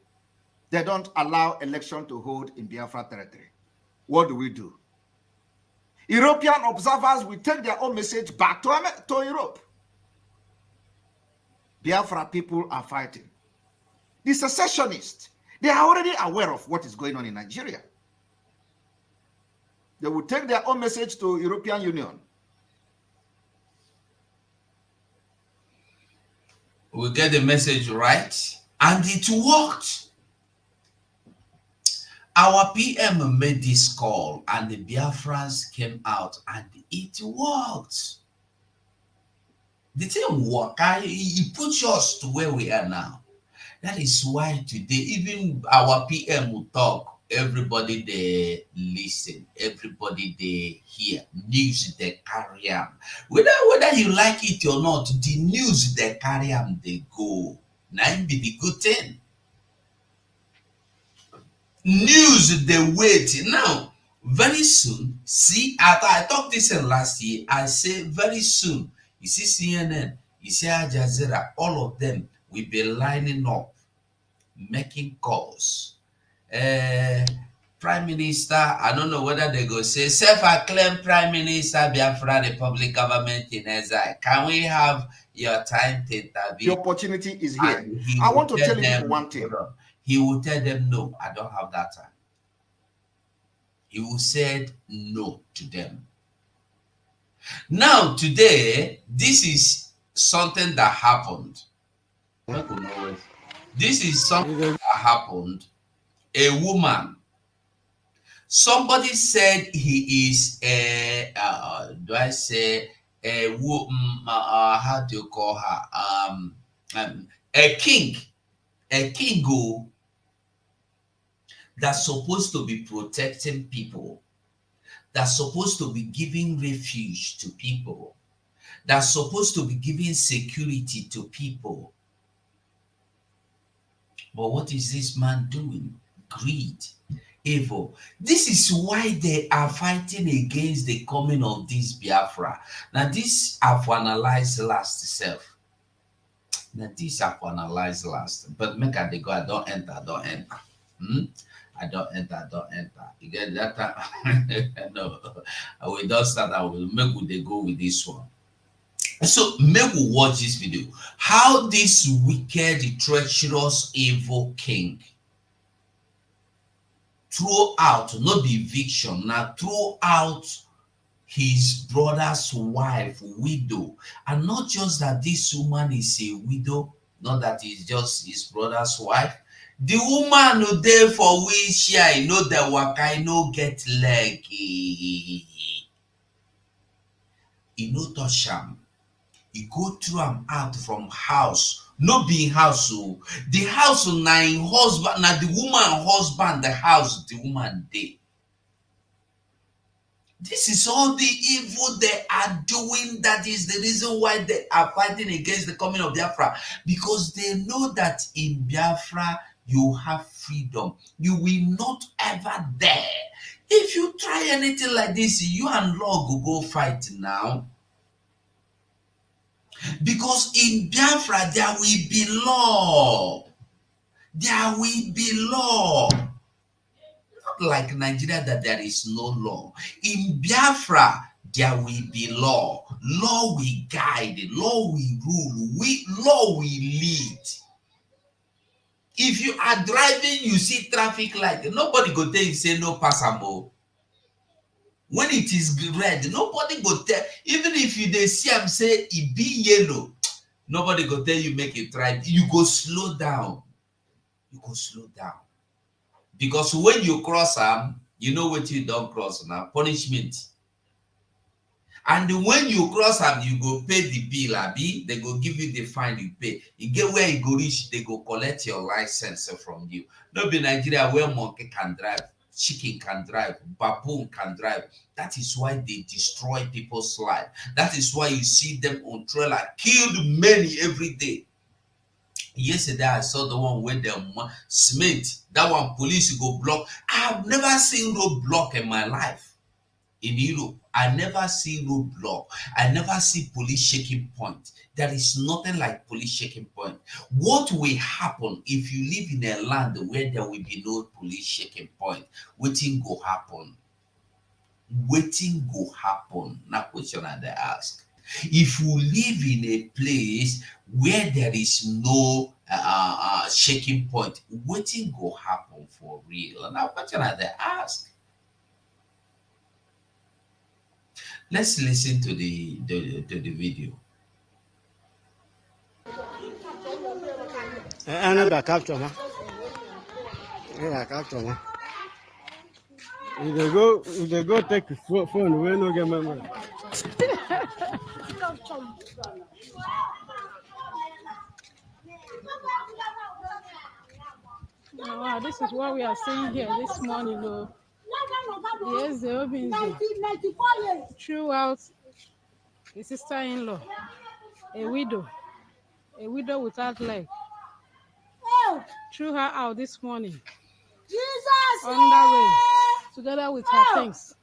They don't allow election to hold in Biafra territory. What do we do? European observers will take their own message back to Europe. Biafra people are fighting. The secessionists, they are already aware of what is going on in Nigeria. They will take their own message to European Union. We get the message right, and it worked. Our PM made this call, and the Biafrans came out, and it worked. The thing worked. It puts us to where we are now. That is why today, even our PM will talk. Everybody they listen, everybody they hear, news they carry on. Whether you like it or not, the news they carry on, they go. Now be the good thing. News they wait. Now, very soon, see, I talked this in last year, I say very soon, you see CNN, you see Al Jazeera, all of them will be lining up, making calls. Prime Minister, I don't know whether they go say self-acclaimed Prime Minister Biafra Republic government in exile. Can we have your time to interview? The opportunity is here. I want to tell you one thing. He will tell them, no, I don't have that time. He will say no to them. Now, today, this is something that happened. This is something that happened. A woman. Somebody said he is a, how do you call her? A king that's supposed to be protecting people, that's supposed to be giving refuge to people, that's supposed to be giving security to people. But what is this man doing? Greed, evil. This is why they are fighting against the coming of this Biafra. Now, this I've analyzed last self. But make they go, I don't enter. I don't enter. You get that? No, I will not start. I will make they go with this one. So make we watch this video. How this wicked, treacherous, evil king throw out, not the eviction, now throw out his brother's wife, widow. And not just that this woman is a widow, not that it's just his brother's wife. The woman who there for which I know that Wakai no get leg. He no touch him. He go through him out from house. No be house. So the house na in husband, na the woman husband, the house, the woman dey. This is all the evil they are doing. That is the reason why they are fighting against the coming of Biafra. Because they know that in Biafra, you have freedom. You will not ever dare. If you try anything like this, you and law go fight now. Because in Biafra, there will be law. There will be law. Not like Nigeria that there is no law. In Biafra, there will be law. Law will guide. Law will rule. Law will lead. If you are driving, you see traffic light. Nobody go tell you say no pass am. When it is red, nobody go tell. Even if you dey see am say it be yellow, nobody go tell you make it right. You go slow down. You go slow down. Because when you cross am, you know what you don't cross now. Punishment. And when you cross am, you go pay the bill, abi they go give you the fine you pay. You get where you go reach, they go collect your license from you. No be Nigeria where monkey can drive, chicken can drive, baboon can drive. That is why they destroy people's life. That is why you see them on trailer killed many every day. Yesterday I saw the one where the cement, that one police go block. I have never seen roadblock in my life. In Europe, I never see roadblock. I never see police shaking point. There is nothing like police shaking point. What will happen if you live in a land where there will be no police shaking point? Waiting go happen. Waiting go happen. Now question I dey ask. If you live in a place where there is no shaking point, waiting go happen for real. Now question I dey ask. Let's listen to the video. Another capture, man. Yeah, capture, man. If they go take the phone, we no get memory. Wow, this is what we are seeing here this morning. Yes, the Obins throughout his sister-in-law, a widow without leg, threw her out this morning under rain, together with her things.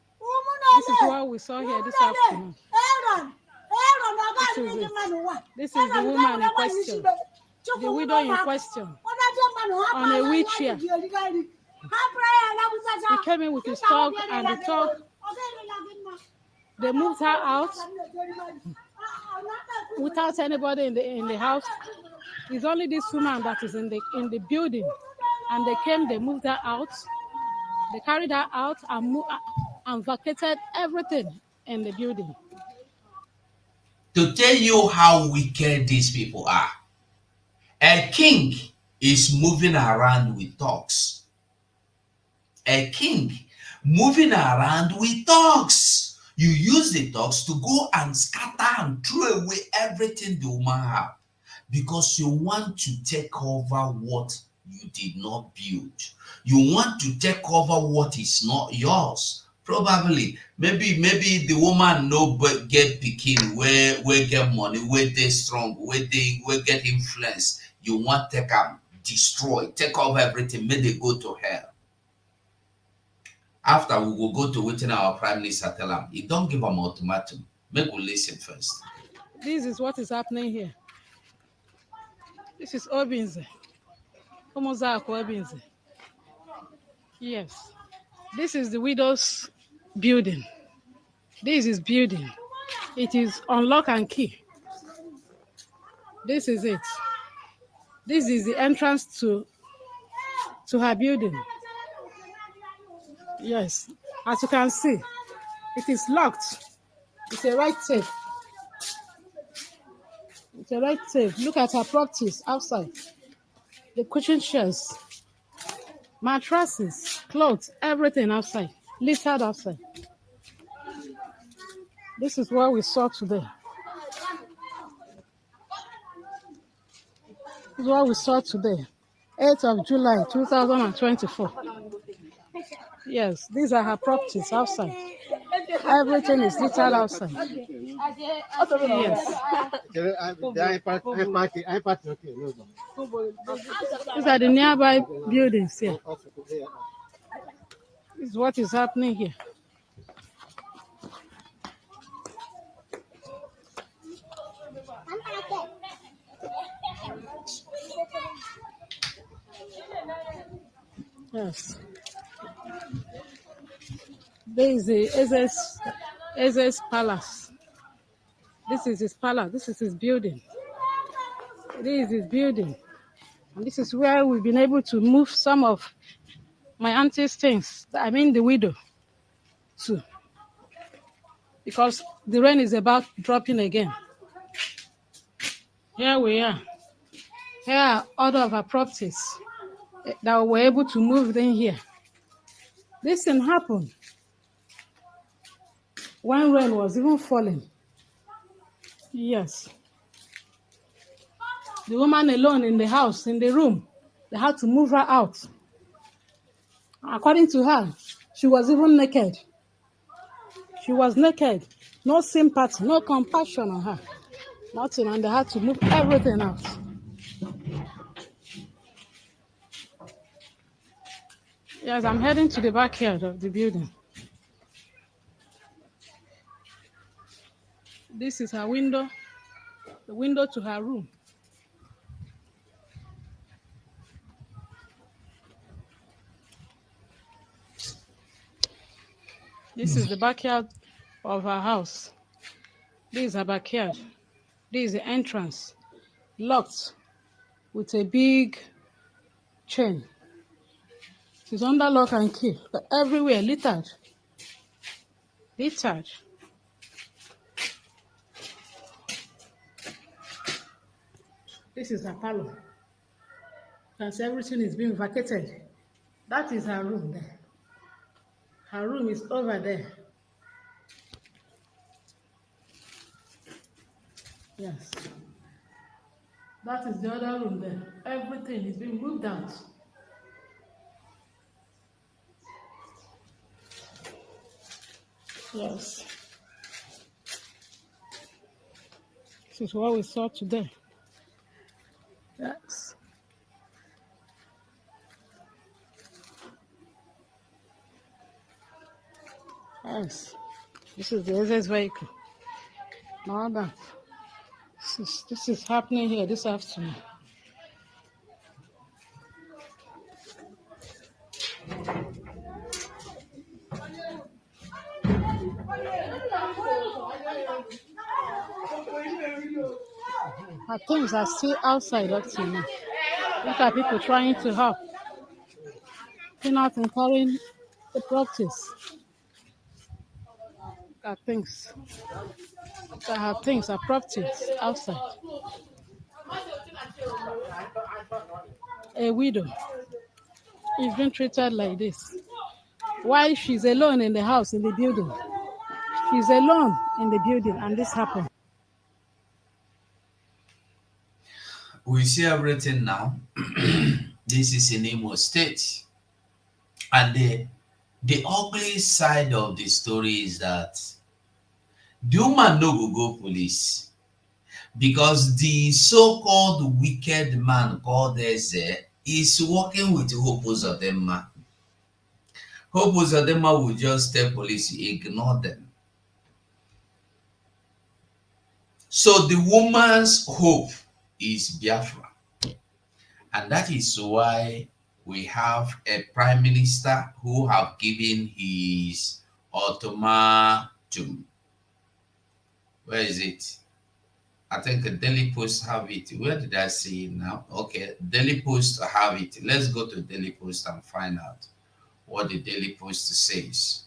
This is what we saw here this afternoon. This is the woman in question, the widow in question, on a wheelchair. He came in with his dog, and the dog, they moved her out without anybody in the house. It's only this woman that is in the building, and they moved her out, they carried her out and vacated everything in the building. To tell you how wicked these people are, a king is moving around with dogs. A king moving around with dogs. You use the dogs to go and scatter and throw away everything the woman have, because you want to take over what you did not build. You want to take over what is not yours. Probably, maybe the woman no but get pikin, where get money, where they strong, where get influence. You want to take them, destroy, take over everything, may they go to hell. After we will go to waiting our prime minister tell them, he don't give them ultimatum. Make we listen first. This is what is happening here. This is Obinze. Obinze. Yes. This is the widow's building. This is building. It is on lock and key. This is it. This is the entrance to her building. Yes. As you can see, it is locked. It's a right tape. It's a right tape. Look at her properties outside. The cushion chairs, mattresses, clothes, everything outside, littered outside. This is what we saw today. This is what we saw today, 8th of July, 2024. Yes, these are her properties outside. Everything is littered outside. Yes. These are the nearby buildings here. This is what is happening here. Yes. There is the SS Palace. This is his palace. This is his building. This is his building. And this is where we've been able to move some of my auntie's things. I mean the widow too. Because the rain is about dropping again. Here we are. Here are all of our properties that we were able to move in here. This can happen. when rain was even falling. Yes. The woman alone in the house, in the room, they had to move her out. According to her, she was even naked. She was naked. No sympathy, no compassion on her. Nothing, and they had to move everything out. Yes, I'm heading to the backyard of the building. This is her window, the window to her room. This is the backyard of her house. This is her backyard. This is the entrance, locked with a big chain. She's under lock and key, but everywhere littered. Littered. This is her parlor. Because everything is being vacated. That is her room there. Her room is over there. Yes. That is the other room there. Everything is being moved out. Yes. This is what we saw today. Yes. Yes. This is the SS vehicle. Now that this is happening here this afternoon. Her things are still outside up to now. Look at people trying to help. Out and carrying the properties. Look at things. Look at her things, her properties outside. A widow is being treated like this. Why she's alone in the house, in the building. She's alone in the building, and this happened. We see everything now. This is in Imo State. And the ugly side of the story is that the woman no go police because the so-called wicked man called Eze is working with Hope Uzodinma. Hope Uzodinma will just tell police, ignore them. So the woman's hope is Biafra. And that is why we have a prime minister who have given his ultimatum. Where is it? I think the Daily Post have it. Where did I see it now? Okay, Daily Post have it. Let's go to Daily Post and find out what the Daily Post says.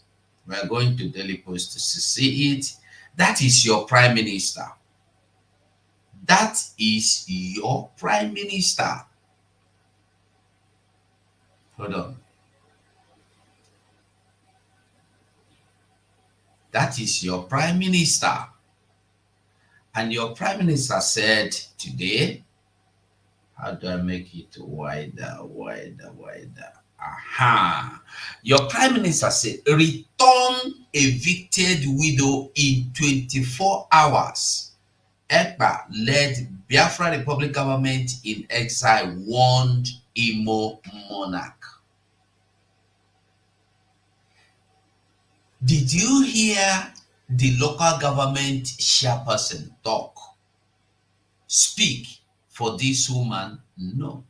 We're going to Daily Post to see it. That is your prime minister. That is your prime minister. Hold on. That is your prime minister. And your prime minister said today, how do I make it wider? Aha. Your prime minister said, return evicted widow in 24 hours. Ekpa led Biafra Republic government in exile warned Imo monarch. Did you hear the local government chairperson talk? Speak for this woman? No.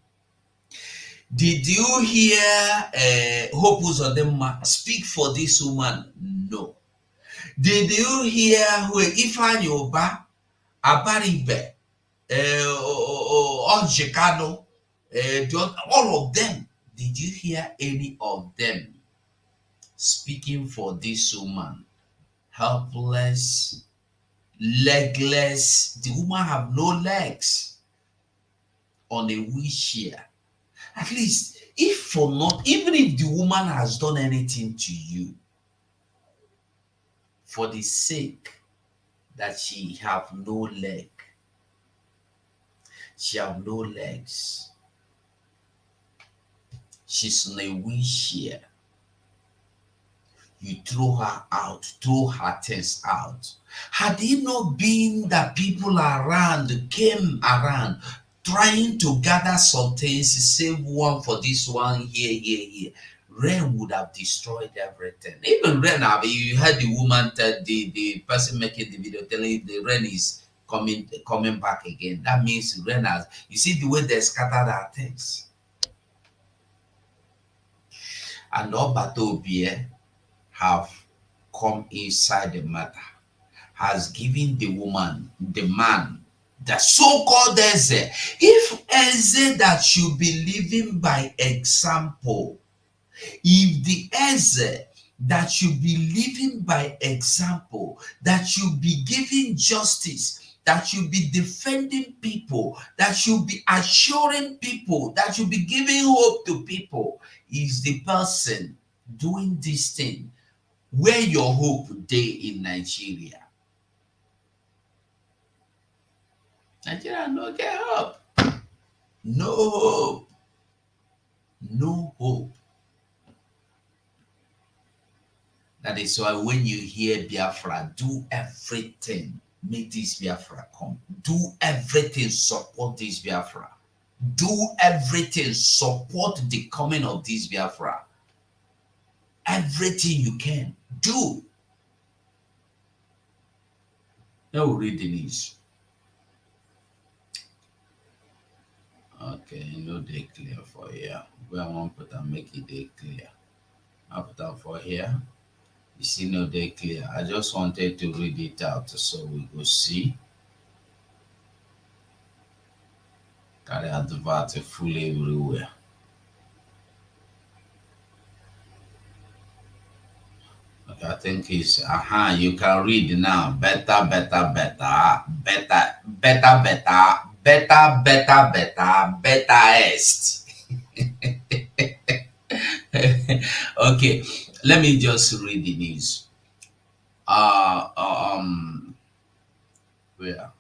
Did you hear Hope Uzodinma speak for this woman? No. Did you hear Ifeanyi Uba, Abaribe, Onjekano, all of them? Did you hear any of them speaking for this woman? Helpless, legless. The woman have no legs, on a wheelchair. At least, if for not, even if the woman has done anything to you, for the sake that she have no leg. She have no legs. She's in a wheelchair. You throw her out, throw her things out. Had it not been that people around came around trying to gather some things, save one for this one, here, rain would have destroyed everything. Even rain, you heard the woman tell the person making the video telling you the rain is coming back again. That means rain has, you see the way they scattered our things. And Obatobie have come inside the matter, has given the woman, the man, the so-called Eze. If Eze that should be living by example, if the Eze that should be living by example, that should be giving justice, that should be defending people, that should be assuring people, that should be giving hope to people, is the person doing this thing, where your hope day in Nigeria? Nigeria no get hope. No hope. No hope. That is why when you hear Biafra, do everything. Make this Biafra come. Do everything. Support this Biafra. Do everything. Support the coming of this Biafra. Everything you can. Do. Now we read the news. Okay, no day clear for here. Where I want to put and make it day clear. I'll put that for here. You see no day clear. I just wanted to read it out so we go see. Carry advert full everywhere. Okay, I think it's you can read now. Better. Est. Okay, let me just read the news. Where?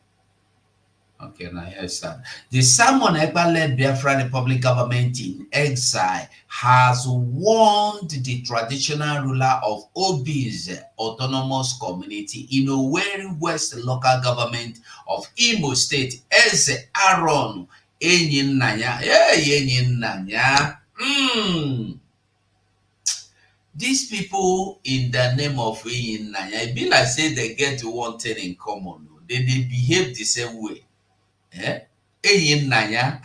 Okay, now here's that. The Simon Ekpa-led Biafra Republic government in exile has warned the traditional ruler of Obi's autonomous community in Owerri West local government of Imo State, Eze Aaron Enyinnaya. Enyinnaya. These people in the name of Enyinnaya, it be like say they get one thing in common. They behave the same way. Enyinnaya.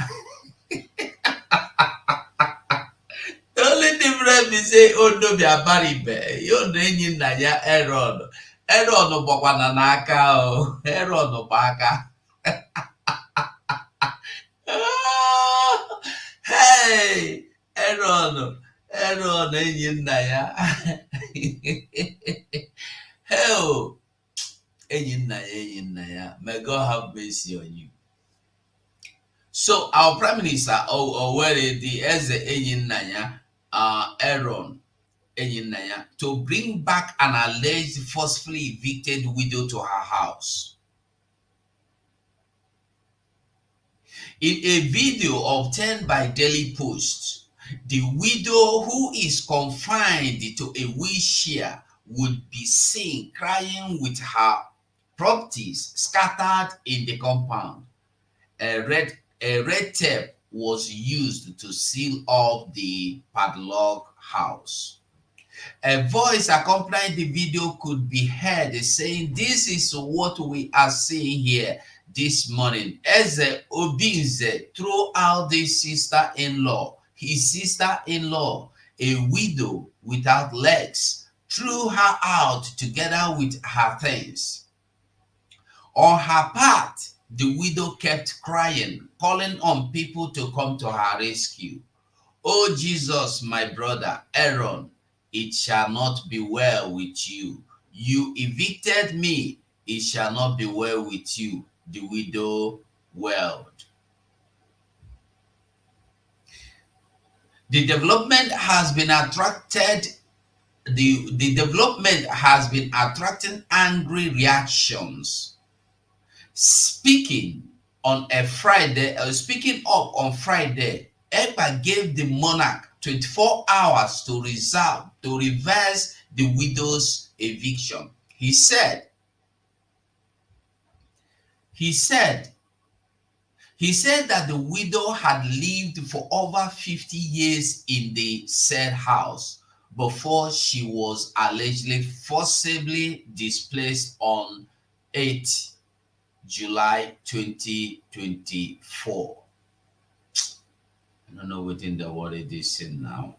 The only difference is say Ondo Biabaribe, you know Enyinnaya Aaron. Aaron bokwana n'aka o. Aaron baka. Hey, Aaron Enyinnaya. Hell, Enyinnaya. May God have mercy on you. So our Prime Minister, where the Eze Enyinnaya, Aaron Enyinnaya, to bring back an alleged forcefully evicted widow to her house. In a video obtained by Daily Post, the widow, who is confined to a wheelchair, would be seen crying with her properties scattered in the compound. A red tape was used to seal up the padlock house. A voice accompanying the video could be heard saying, "This is what we are seeing here this morning. Eze Obinze threw out his sister-in-law, a widow without legs, threw her out together with her things. On her part, the widow kept crying, calling on people to come to her rescue. Oh Jesus, my brother Aaron, it shall not be well with you. You evicted me, it shall not be well with you," the widow wailed. The development has been attracted the development has been attracting angry reactions. Speaking up on Friday, Ekpa gave the monarch 24 hours to reverse the widow's eviction. He said that the widow had lived for over 50 years in the said house before she was allegedly forcibly displaced on 8 July 2024. I don't know within the word it is in now.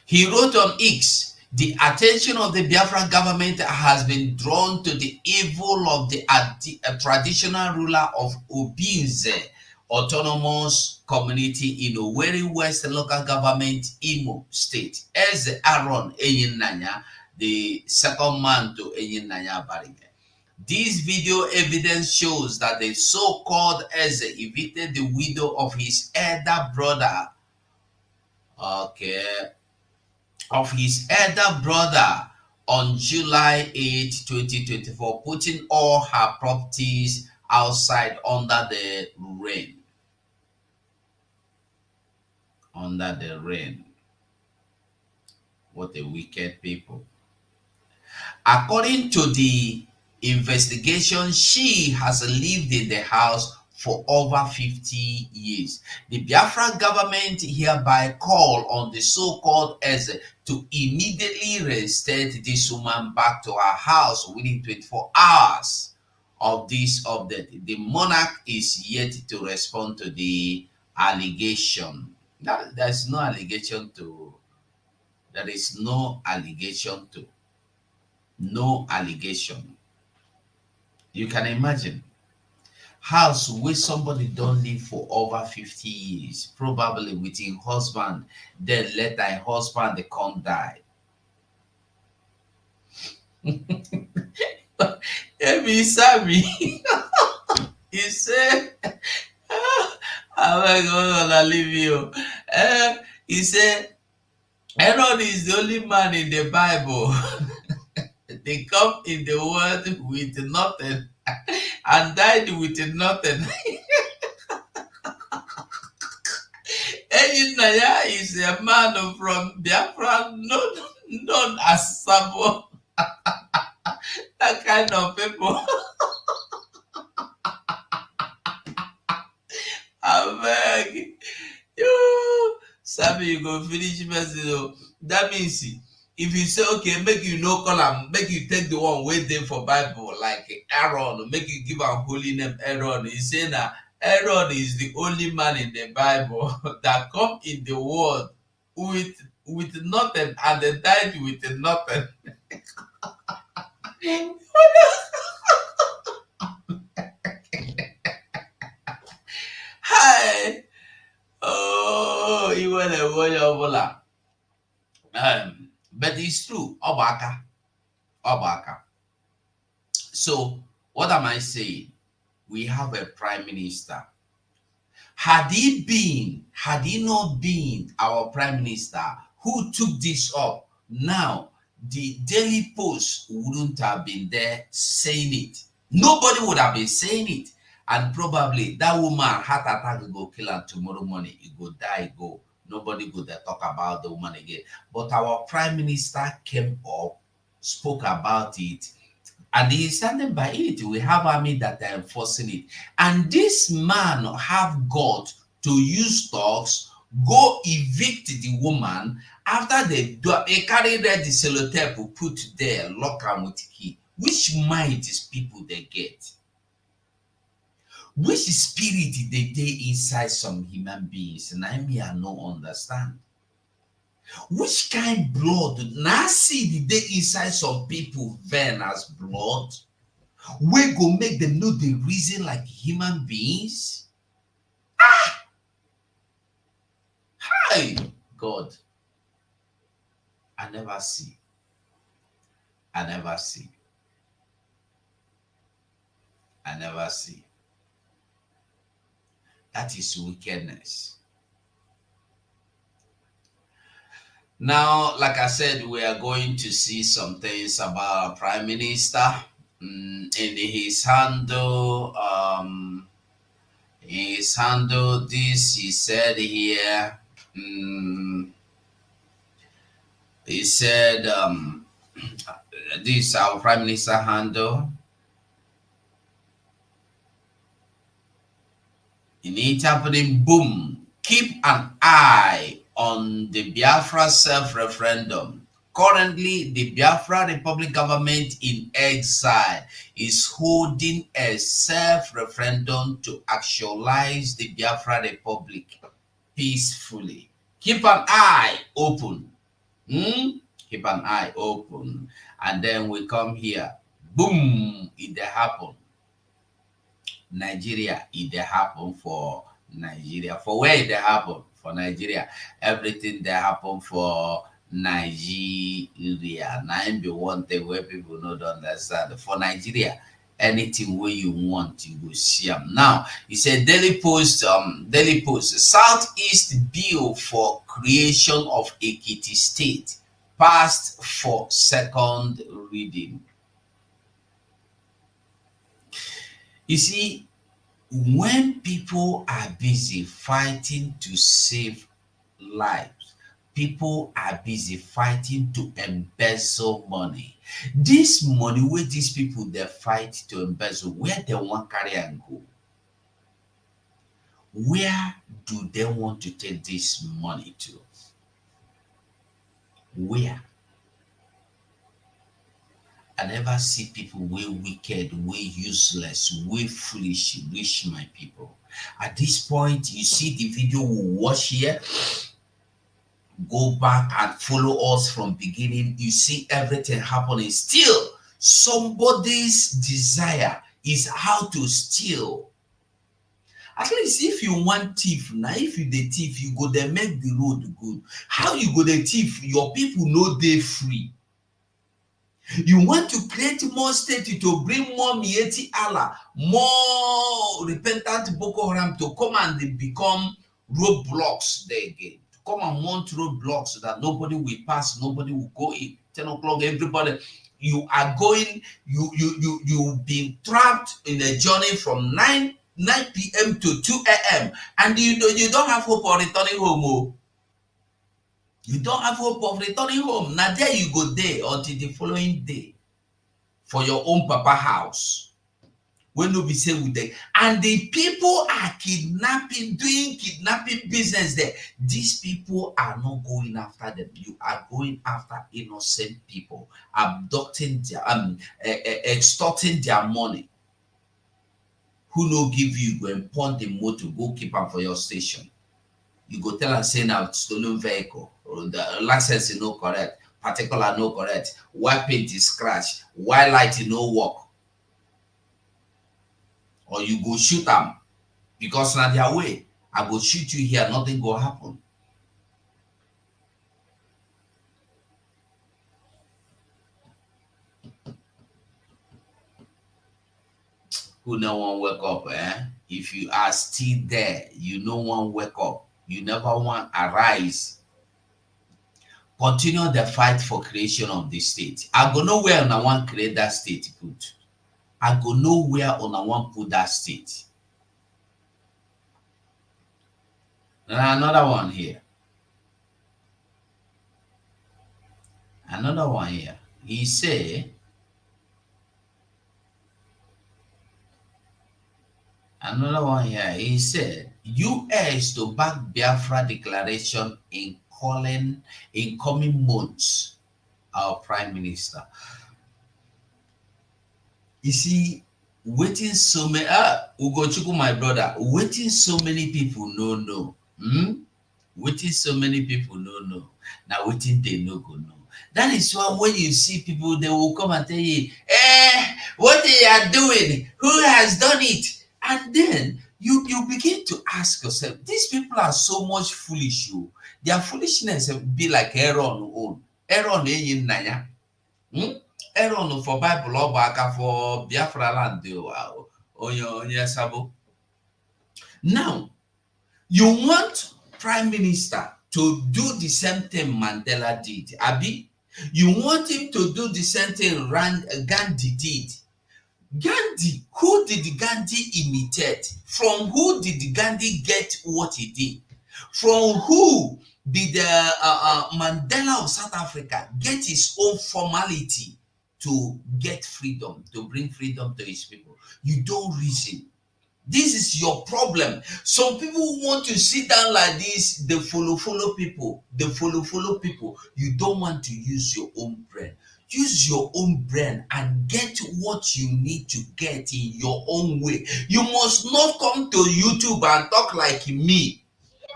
He wrote on X, the attention of the Biafra government has been drawn to the evil of the traditional ruler of Obinze Autonomous Community in Owerri West Local Government, Imo State, as Aaron Enyinanya, the second man to Enyinanya Barige. This video evidence shows that the so-called Eze evicted the widow of his elder brother. On July 8, 2024, putting all her properties outside under the rain. What a wicked people. According to the investigation, she has lived in the house for over 50 years. The Biafra government hereby call on the so-called Eze to immediately reinstate this woman back to her house within 24 hours of this update. The monarch is yet to respond to the allegation. There is no allegation to. No allegation. You can imagine house where somebody don't live for over 50 years, probably with him husband, then let thy husband they can't die. Every Sammy, he said, I'm gonna leave you. He said, Aaron is the only man in the Bible. They come in the world with nothing and died with nothing. Enyinaya is a man from Biafra known as Sabo. That kind of people. I beg you, Sabi, you go finish message. That means if you say okay, make you no call him, make you take the one waiting for Bible like Aaron, make you give a holy name Aaron. He say that Aaron is the only man in the Bible that come in the world with nothing and they died with nothing. Hi. Oh, you want to watch but it's true. Obaka. So, what am I saying? We have a prime minister. Had he not been our prime minister who took this up, now the Daily Post wouldn't have been there saying it. Nobody would have been saying it. And probably that woman heart attack go kill her tomorrow morning. He go die, go. Nobody go there talk about the woman again. But our prime minister came up, spoke about it, and he is standing by it. We have army that are enforcing it. And this man have got to use talks, go evict the woman after they carry the sellotape put there, lock them with key. Which mind these people they get? Which spirit they inside some human beings? And I no understand. Which kind blood? Now see the day inside some people vein as blood. We go make them know the reason like human beings. Hi, God. I never see. That is wickedness. Now, like I said, we are going to see some things about our Prime Minister. In his handle, this he said here. He said, this is our Prime Minister handle. In it happening, boom, keep an eye on the Biafra self-referendum. Currently, the Biafra Republic government in exile is holding a self-referendum to actualize the Biafra Republic peacefully. Keep an eye open. Keep an eye open. And then we come here. Boom, it happened. Nigeria, it happen for Nigeria. For where it happen? For Nigeria. Everything that happen for Nigeria. Now be one thing where people don't understand. For Nigeria, anything where you want, you go see them. Now, he said Daily Post, Southeast bill for creation of Ekiti State passed for second reading. You see, when people are busy fighting to save lives, people are busy fighting to embezzle money. This money where these people they fight to embezzle, where they want carry and go? Where do they want to take this money to? Where? I never see people way wicked, way useless, way foolish reach my people. At this point, you see the video we watch here. Go back and follow us from beginning. You see everything happening. Still, somebody's desire is how to steal. At least if you want thief, now if you the thief, you go there make the road good. How you go the thief? Your people know they free. You want to create more state to bring more Mieti Allah, more repentant Boko Haram to come and they become roadblocks there again. To come and mount roadblocks so that nobody will pass, nobody will go in. 10 o'clock, everybody. You are going, you've been trapped in a journey from 9 p.m. to 2 a.m. and you don't have hope of returning home. Oh. You don't have hope of returning home. Now there you go there until the following day for your own papa house. When you be saying with them. And the people are kidnapping, doing kidnapping business there. These people are not going after them. You are going after innocent people, abducting their extorting their money. Who no give you, go and pawn the motor, go keep them for your station. You go tell and say now stolen vehicle, or the license is no correct, particular no correct, why paint is scratch, why light is no work. Or you go shoot them because now their way. I go shoot you here, nothing go happen. Who no one wake up, eh? If you are still there, you no one wake up. You never want arise. Continue the fight for creation of the state. I go nowhere on I want create that state put. I go nowhere on I want put that state. And another one here. Another one here. He say, another one here. He said, U.S. to back Biafra declaration in coming months. Our Prime Minister. You see, waiting so many. Ugochukwu, my brother. Waiting so many people no. Waiting so many people no. Now waiting they no go no. That is why when you see people, they will come and tell you, what they are doing? Who has done it? And then you begin to ask yourself, these people are so much foolish. Their foolishness be like Aaron own. Aaron in Naya. Aaron for Bible or back for Biafra land. Now, you want Prime Minister to do the same thing Mandela did. Abi, you want him to do the same thing Gandhi did. Gandhi, who did Gandhi imitate? From who did Gandhi get what he did? From who did Mandela of South Africa get his own formality to get freedom, to bring freedom to his people? You don't reason. This is your problem. Some people want to sit down like this, they follow people. They follow people. You don't want to use your own brain. Use your own brain and get what you need to get in your own way. You must not come to YouTube and talk like me.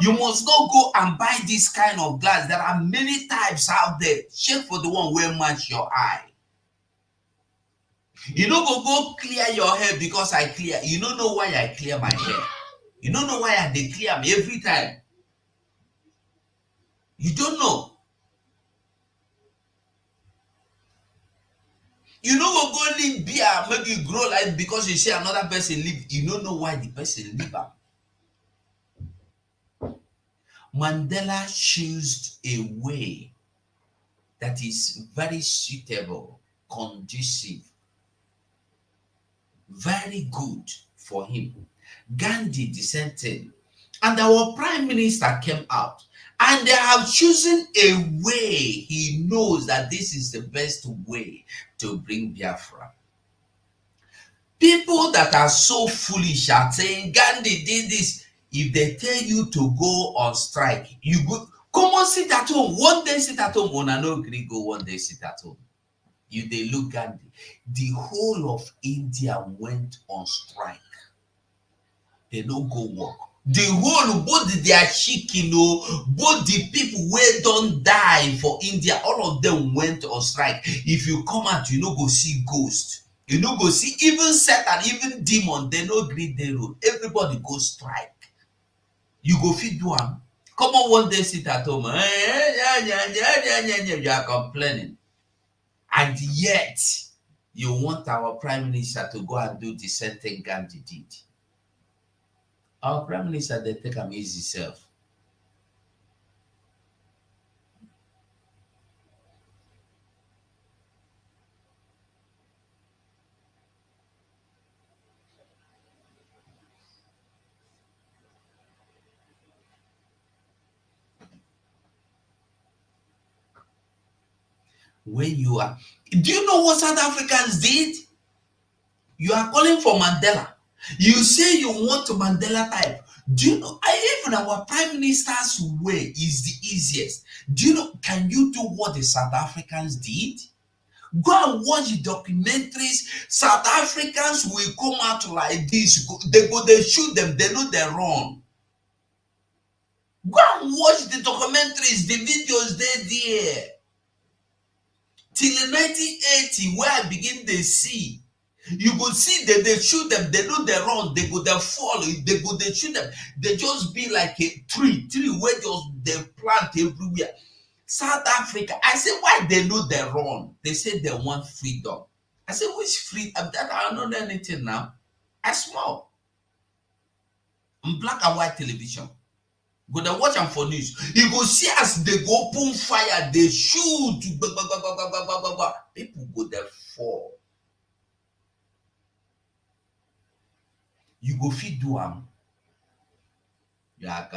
You must not go and buy this kind of glass. There are many types out there. Check for the one where match your eye. You don't go clear your hair because I clear. You don't know why I clear my hair. You don't know why they clear me every time. You don't know. You don't go leave beer, maybe you grow like because you see another person leave. You don't know why the person leave. Mandela chose a way that is very suitable, conducive, very good for him. Gandhi dissented, and our prime minister came out, and they have chosen a way. He knows that this is the best way to bring Biafra. People that are so foolish are saying Gandhi did this. If they tell you to go on strike, you go come on, sit at home. One day sit at home. Una no agree go one day sit at home. You they look Gandhi. The whole of India went on strike. They don't go work. The whole, both their chicken, both the people where don't die for India, all of them went on strike. If you come out, you no go see ghost. You no go see even Satan, even demon, they no gree the road. Everybody go strike. You go feed one. Come on one day sit at home. You are complaining. And yet, you want our prime minister to go and do the same thing Gandhi did. Our prime minister, they take an easy self. When you are, do you know what South Africans did? You are calling for Mandela. You say you want Mandela type. Do you know, even our prime minister's way is the easiest. Do you know, can you do what the South Africans did? Go and watch the documentaries. South Africans will come out like this. They shoot them, they know they're wrong. Go and watch the documentaries, the videos there. Till 1980, where I begin to see. You go see that they shoot them, they know they're wrong, they go, they fall, they shoot them. They just be like a tree where just they plant everywhere. South Africa, I say, why they know they're wrong? They say they want freedom. I say, which freedom? I don't know anything now. I small. On black and white television. Go there watch them for news. You go see as they go open fire, they shoot. People go there fall. You go feed do am. Yeah,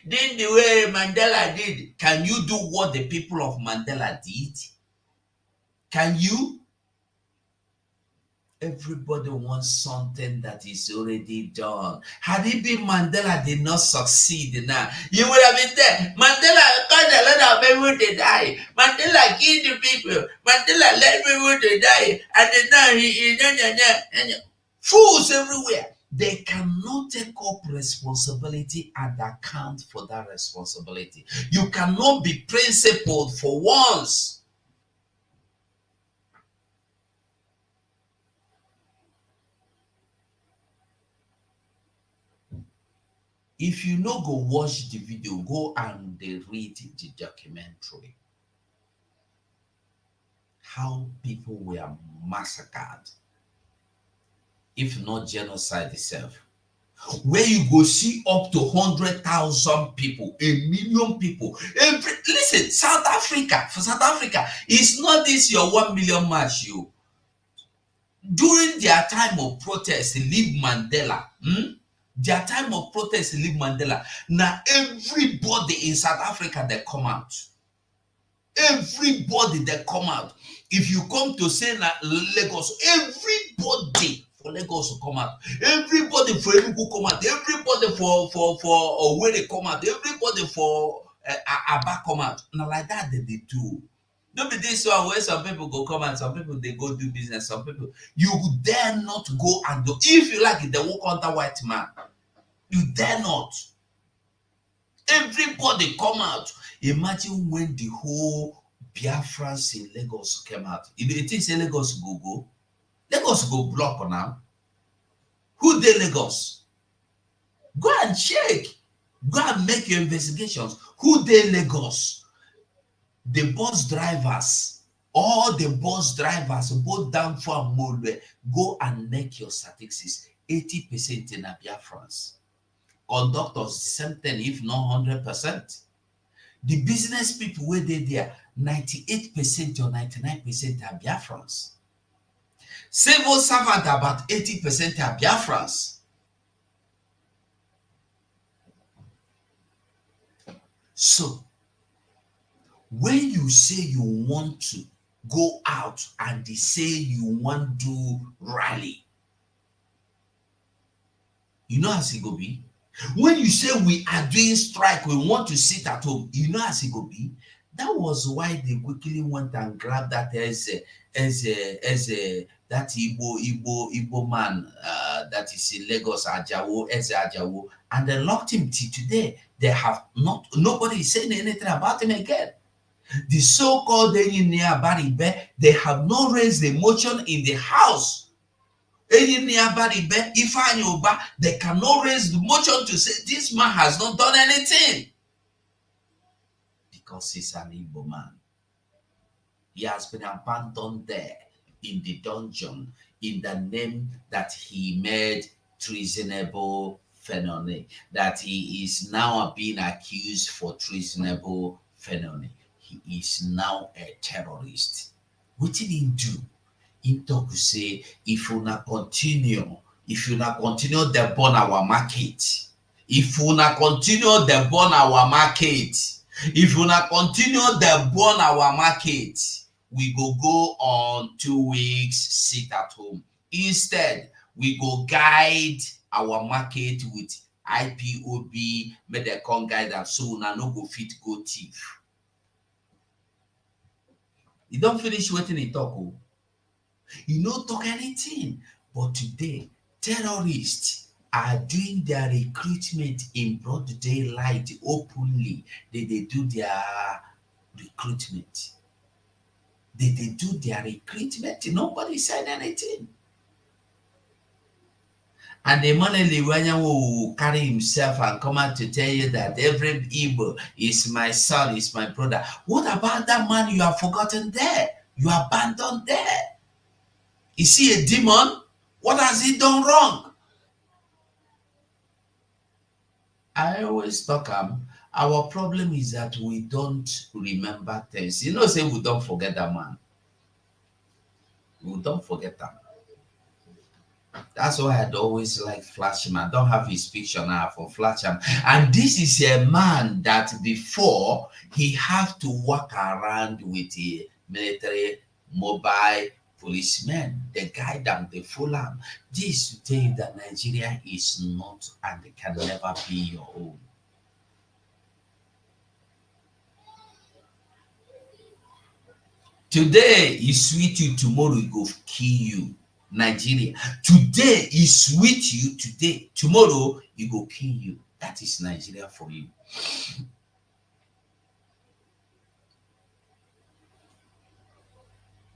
did the way Mandela did. Can you do what the people of Mandela did? Can you? Everybody wants something that is already done. Had it been Mandela did not succeed now, you would have been there. Mandela caused a lot of people to die. Mandela killed the people. Mandela let people to die. And then now he fools everywhere. They cannot take up responsibility and account for that responsibility. You cannot be principled for once. If you no go watch the video, go and read the documentary. How people were massacred, if not genocide itself. where you go see up to 100,000 people, 1,000,000 people. Listen, South Africa, for South Africa, it's not this your 1 million march, you. During their time of protest, leave Mandela. Their time of protest, leave Mandela. Now everybody in South Africa, they come out. Everybody that come out. If you come to say that Lagos, everybody for Lagos to come out. Everybody for Enugu come out. Everybody for where they come out. Everybody for Aba come out. Now like that they do. Don't be this one where some people go come out, some people they go do business, some people you dare not go and do. If you like it, they walk under white man. You dare not. Everybody come out. Imagine when the whole Biafrans in Lagos came out. You think say Lagos go? Lagos go block now. Who they Lagos? Go and check. Go and make your investigations. Who they Lagos? The bus drivers, all the bus drivers, both down for Molwe, go and make your statistics. 80% in Biafrans. Conductors, same thing, if not 100%. The business people where they there, 98% or 99% are Biafrans. Civil servant, about 80% are Biafrans. So, when you say you want to go out and they say you want to rally, you know as it go be? When you say we are doing strike, we want to sit at home, you know as it go be? That was why they quickly went and grabbed that as that Igbo man that is in Lagos, Ajawo, and they locked him till today. They have nobody is saying anything about him again. The so-called engineer Baribe, they have not raised the motion in the house. Engineer Baribe, Ifanyoba, they cannot raise the motion to say this man has not done anything. Because he's an Igbo man. He has been abandoned there in the dungeon in the name that he made treasonable felony, that he is now being accused for treasonable felony. He is now a terrorist. What did he do? He talk to say, if you not continue the burn our market, if you not continue the burn our market, if you not continue the burn our market, we go on 2 weeks sit at home. Instead, we go guide our market with IPOB, make the con guide and so na no go fit go thief. You don't finish waiting in talk. You don't talk anything. But today, terrorists are doing their recruitment in broad daylight openly. They do their recruitment. They do their recruitment. Nobody said anything. And the man will carry himself and come out to tell you that every Igbo is my son, is my brother. What about that man you have forgotten there? You abandoned there. Is he a demon? What has he done wrong? I always talk our problem is that we don't remember things. You know, say we don't forget that man. We don't forget that. That's why I'd always like flash him. I don't have his picture now for flash him. And this is a man that before he have to walk around with a military mobile policemen. They guide them, they follow them. This to tell you that Nigeria is not and can never be your own. Today is sweet you, tomorrow it go kill you. Nigeria. Today is with you, today, tomorrow it go kill you. That is Nigeria for you.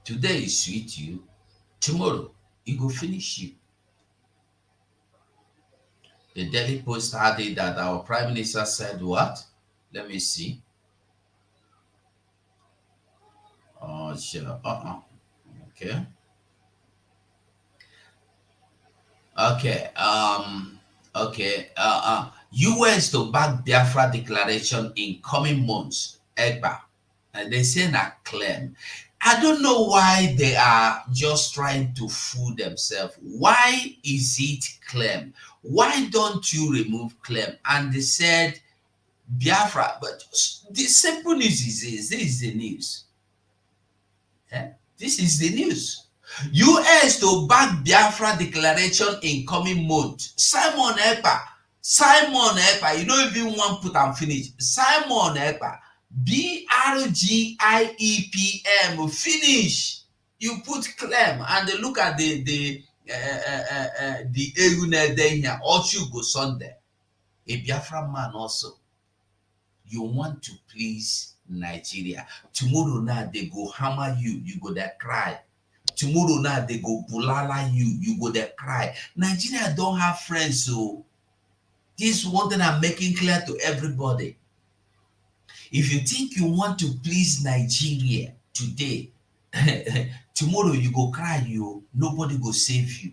Today is with you, tomorrow it go finish you. The Daily Post had it that our Prime Minister said what? Let me see. Oh, sure. Okay. Okay. Okay. US to back Biafra declaration in coming months. Ekpa. And they say that claim. I don't know why they are just trying to fool themselves. Why is it claim? Why don't you remove claim? And they said Biafra, but the simple news is this is the news. This is the news. US to back Biafra declaration in coming month. Simon Ekpa, you don't even want put and finish. Simon Ekpa, BRGIEPM, finish. You put claim and they look at the Eune there here. Also go Sunday. A Biafra man also. You want to please Nigeria. Tomorrow now they go hammer you, you go there cry. Tomorrow now they go bulala you, you go there cry. Nigeria don't have friends, so this one thing I'm making clear to everybody. If you think you want to please Nigeria today, tomorrow you go cry, nobody go save you.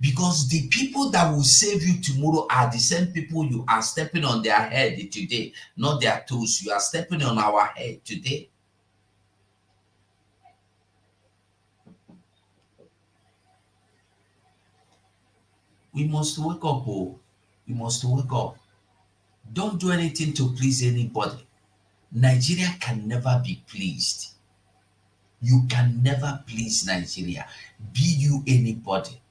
Because the people that will save you tomorrow are the same people you are stepping on their head today, not their toes. You are stepping on our head today. We must wake up, oh. We must wake up. Don't do anything to please anybody. Nigeria can never be pleased. You can never please Nigeria. Be you anybody.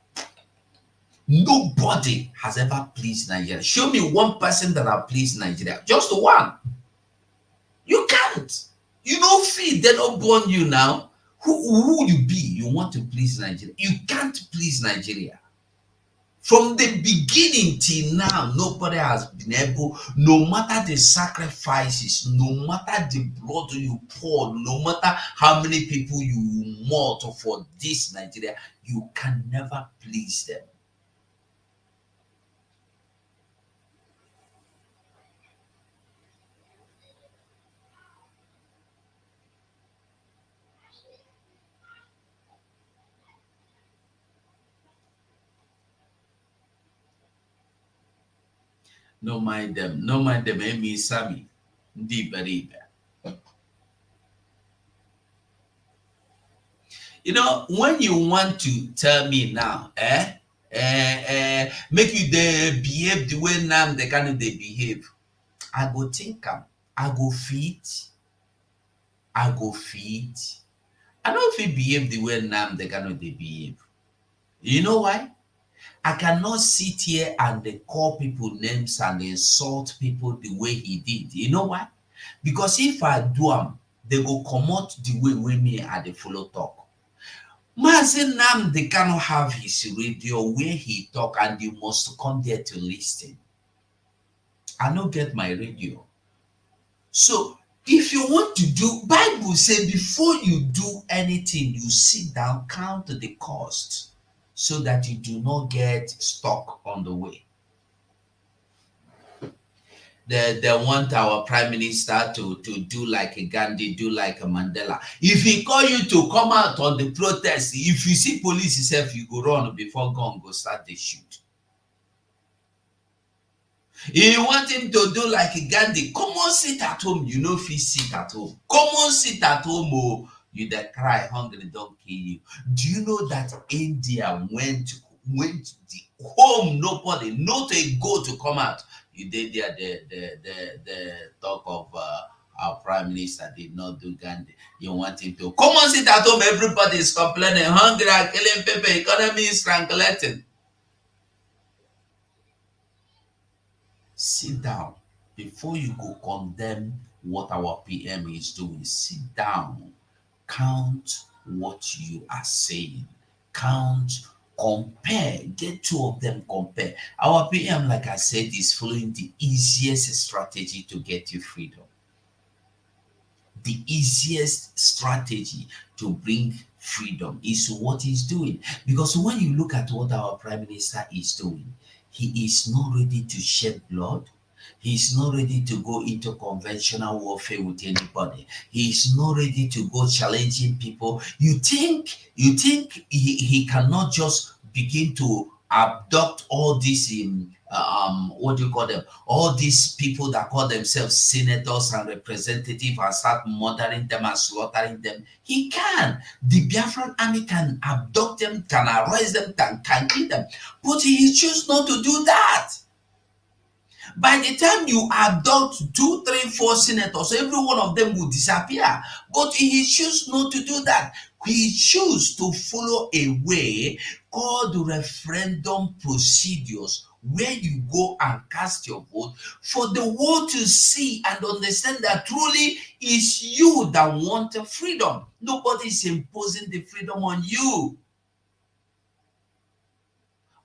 Nobody has ever pleased Nigeria. Show me one person that has pleased Nigeria. Just one. You can't. You know, feed, they don't born you now. Who you be? You want to please Nigeria. You can't please Nigeria. From the beginning till now, nobody has been able, no matter the sacrifices, no matter the blood you pour, no matter how many people you murder for this Nigeria, you can never please them. No mind them, Amy Sammy. Deep. You know, when you want to tell me now, make you they behave the way now they can they behave. I go think I go feed. I don't feel behave the way now they can they behave. You know why? I cannot sit here and they call people names and insult people the way he did. You know why? Because if I do them, they go come out the way with me at the follow talk. Mazen Nam they cannot have his radio where he talk and you must come there to listen. I don't get my radio. So if you want to do, Bible say before you do anything, you sit down, count the cost, so that you do not get stuck on the way. They want our prime minister to do like a Gandhi, do like a Mandela. If he call you to come out on the protest, if you see police itself, you go run before gun go start the shoot. If you want him to do like a Gandhi, come on sit at home. You know if he sit at home. Come on sit at home, oh, you that cry, hungry don't kill you. Do you know that India went the home, nobody, not a go to come out. You did there the talk of our prime minister did not do Gandhi. You want him to come on sit at home, everybody is complaining, hungry, killing people, economy is strangulating. Sit down before you go condemn what our PM is doing. Sit down, count what you are saying, count, compare, get two of them, compare. Our PM, like I said, is following the easiest strategy to get you freedom. The easiest strategy to bring freedom is what he's doing. Because when you look at what our prime minister is doing, he is not ready to shed blood. He's not ready to go into conventional warfare with anybody. He's not ready to go challenging people. You think he cannot just begin to abduct all these what do you call them? All these people that call themselves senators and representatives and start murdering them and slaughtering them. He can. The Biafran army can abduct them, can arrest them, can kill them. But he chooses not to do that. By the time you abduct 2, 3, 4 senators, every one of them will disappear. But he chooses not to do that. He chooses to follow a way called referendum procedures, where you go and cast your vote for the world to see and understand that truly it's you that want freedom. Nobody is imposing the freedom on you.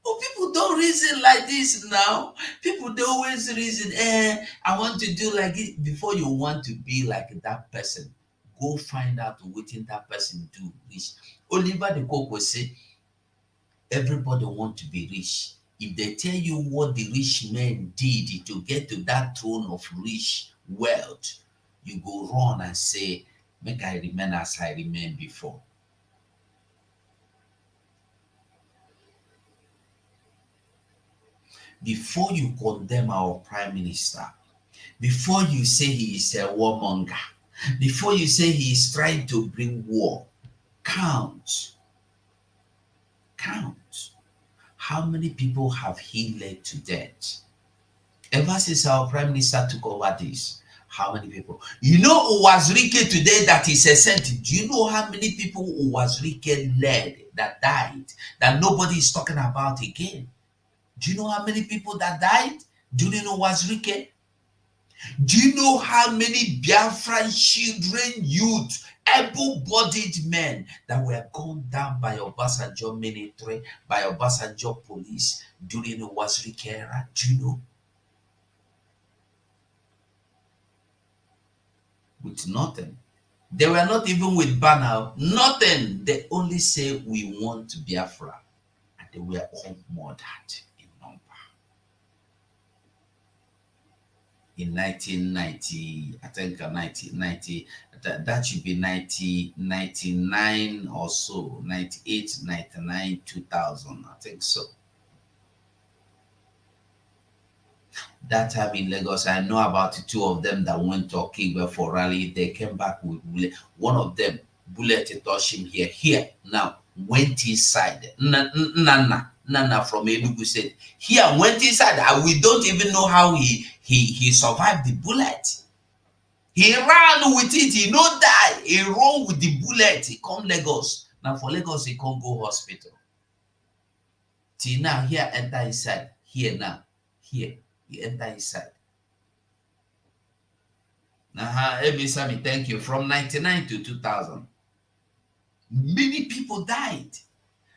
But people don't reason like this now. People don't always reason, I want to do like it. Before you want to be like that person, go find out what that person do rich. Oliver the Coke will say, everybody want to be rich. If they tell you what the rich men did to get to that throne of rich wealth, you go run and say, make I remain as I remained before. Before you condemn our prime minister, before you say he is a warmonger, before you say he is trying to bring war, count. How many people have he led to death? Ever since our prime minister took over this, how many people? You know Uwazirike today that is a sentence. Do you know how many people Uwazirike led that died that nobody is talking about again? Do you know how many people that died during Uwazirike? Do you know how many Biafran children, youth, able-bodied men that were gunned down by Obasanjo military, by Obasanjo police during the Uwazirike era? Do you know? With nothing. They were not even with banner, nothing. They only say we want Biafra. And they were all murdered in number. In 1990, I think 1990, that should be 1999 or so, 98, 99, 2000, I think so. That time in Lagos, I know about 2 of them that went to Okigwe for rally. They came back with bullet. One of them, bullet touched him here. Now, went inside. Nana from Enugu said, here, went inside. We don't even know how he survived the bullet. He ran with it. He no die. He run with the bullet. He come Lagos. Now, for Lagos, he can't go hospital. Till now, here, enter inside. Here now. Here. He enter inside. Sami, thank you. From 99 to 2000. Many people died.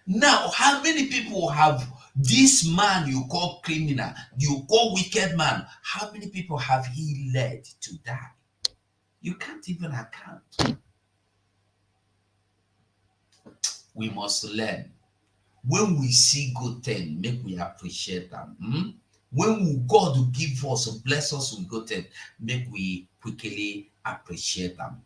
Now, how many people have this man you call criminal, you call wicked man, how many people have he led to die? You can't even account. We must learn. When we see good things, make we appreciate them. When God will give us, bless us with good things, make we quickly appreciate them.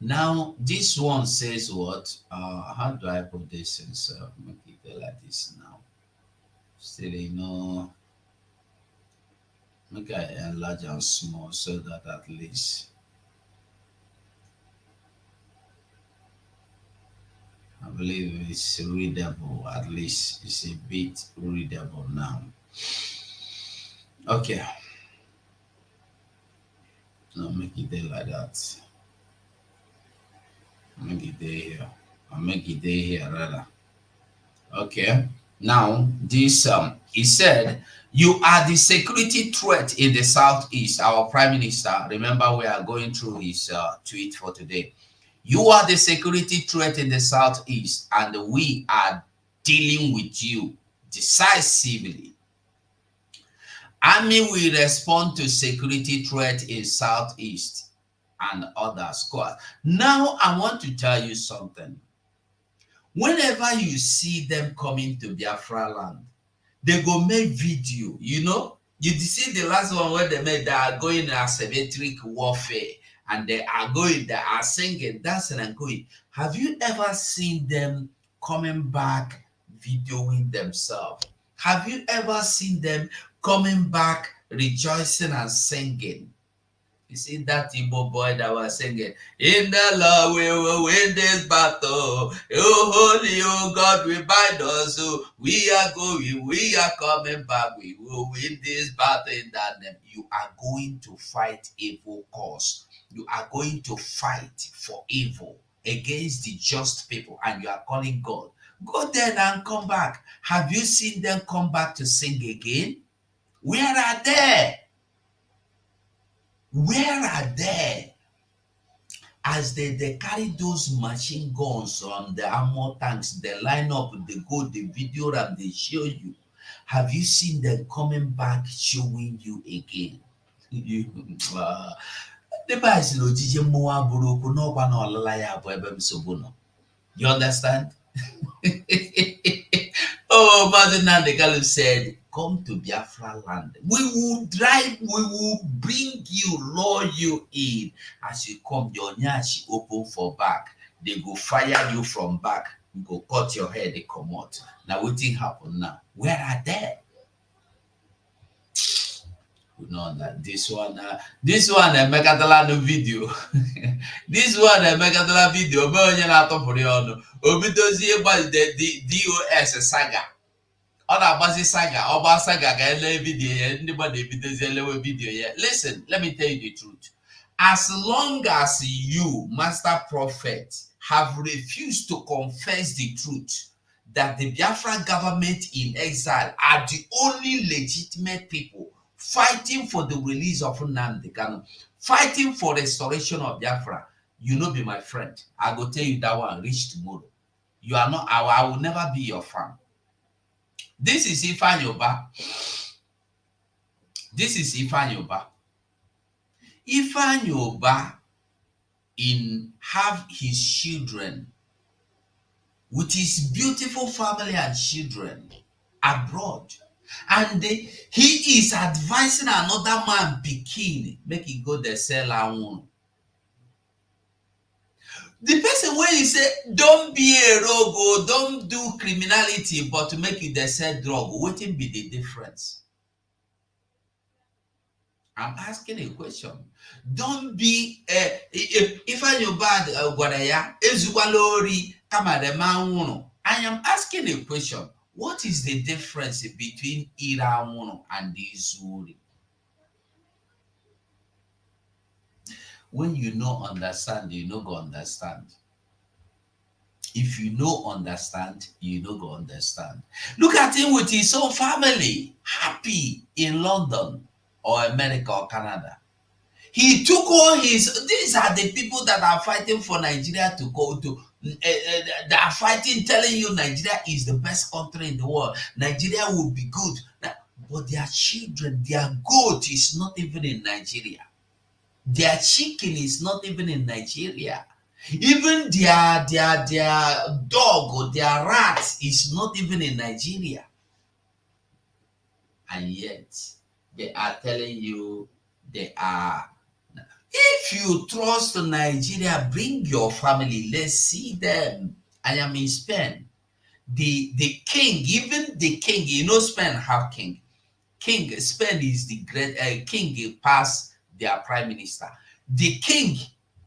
Now, this one says what? How do I put this in? So make it like this now. Still, make it enlarge and small so that at least I believe it's readable. At least it's a bit readable now. Okay. Now make it there like that. Make it there here. I'll make it there here rather. Okay. Now this he said, you are the security threat in the southeast. Our prime minister, remember we are going through his tweet for today. You are the security threat in the southeast, and we are dealing with you decisively. Army will respond to security threat in southeast and other squads. Now, I want to tell you something. Whenever you see them coming to Biafra land, they go make video, You see the last one where they made, they are going asymmetric warfare. And they are singing, dancing, and going. Have you ever seen them coming back videoing themselves? Have you ever seen them coming back rejoicing and singing? You see that Igbo boy that was singing, "In the Lord we will win this battle. Oh, holy, oh God, we bind us. Oh, we are going, we are coming back. We will win this battle in that name." You are going to fight evil cause. You are going to fight for evil against the just people, and you are calling God. Go there and come back. Have you seen them come back to sing again? Where are they? Where are they? As they carry those machine guns on the armor tanks, they line up, they go, the video and they show you. Have you seen them coming back showing you again? The you understand? Oh, Mother Nandekalu said, "Come to Biafra land. We will drive, we will bring you, lure you in. As you come, your nyash open for back. They go fire you from back. You go cut your head, they come out. Now, what thing happen now? Where are they?" You know that this one, Megatala video. This one, Megatala video. Obidozie by the DOS saga. On a basic saga, Oba saga, video, anybody video. Listen, let me tell you the truth. As long as you, master prophet, have refused to confess the truth that the Biafra government in exile are the only legitimate people fighting for the release of Nnamdi Kanu, fighting for restoration of Biafra, you know, be my friend. I go tell you that one reach tomorrow. You are not, I will never be your fan. This is Ifeanyi Ubah. This is Ifeanyi Ubah. Ifeanyi Ubah have his children with his beautiful family and children abroad. And he is advising another man, Pikin, make he go there sell one. The person when he say, don't be a rogue or don't do criminality, but to make it the sell drug, what will be the difference? I'm asking a question. Don't be if I know bad Guadaya, Ezualori, Kamadema. I am asking a question. What is the difference between Iramuno and Izuri? When you know understand, you know go understand. If you know understand, you know go understand. Look at him with his own family, happy in London or America or Canada. He took all his, these are the people that are fighting for Nigeria to go to, they are fighting, telling you Nigeria is the best country in the world. Nigeria will be good. But their children, their goat is not even in Nigeria. Their chicken is not even in Nigeria. Even their dog or their rat is not even in Nigeria. And yet, they are telling you they are. If you trust Nigeria, bring your family. Let's see them. I am in Spain. The king, even the king, you know Spain have king. Spain is the great king past their prime minister. The king,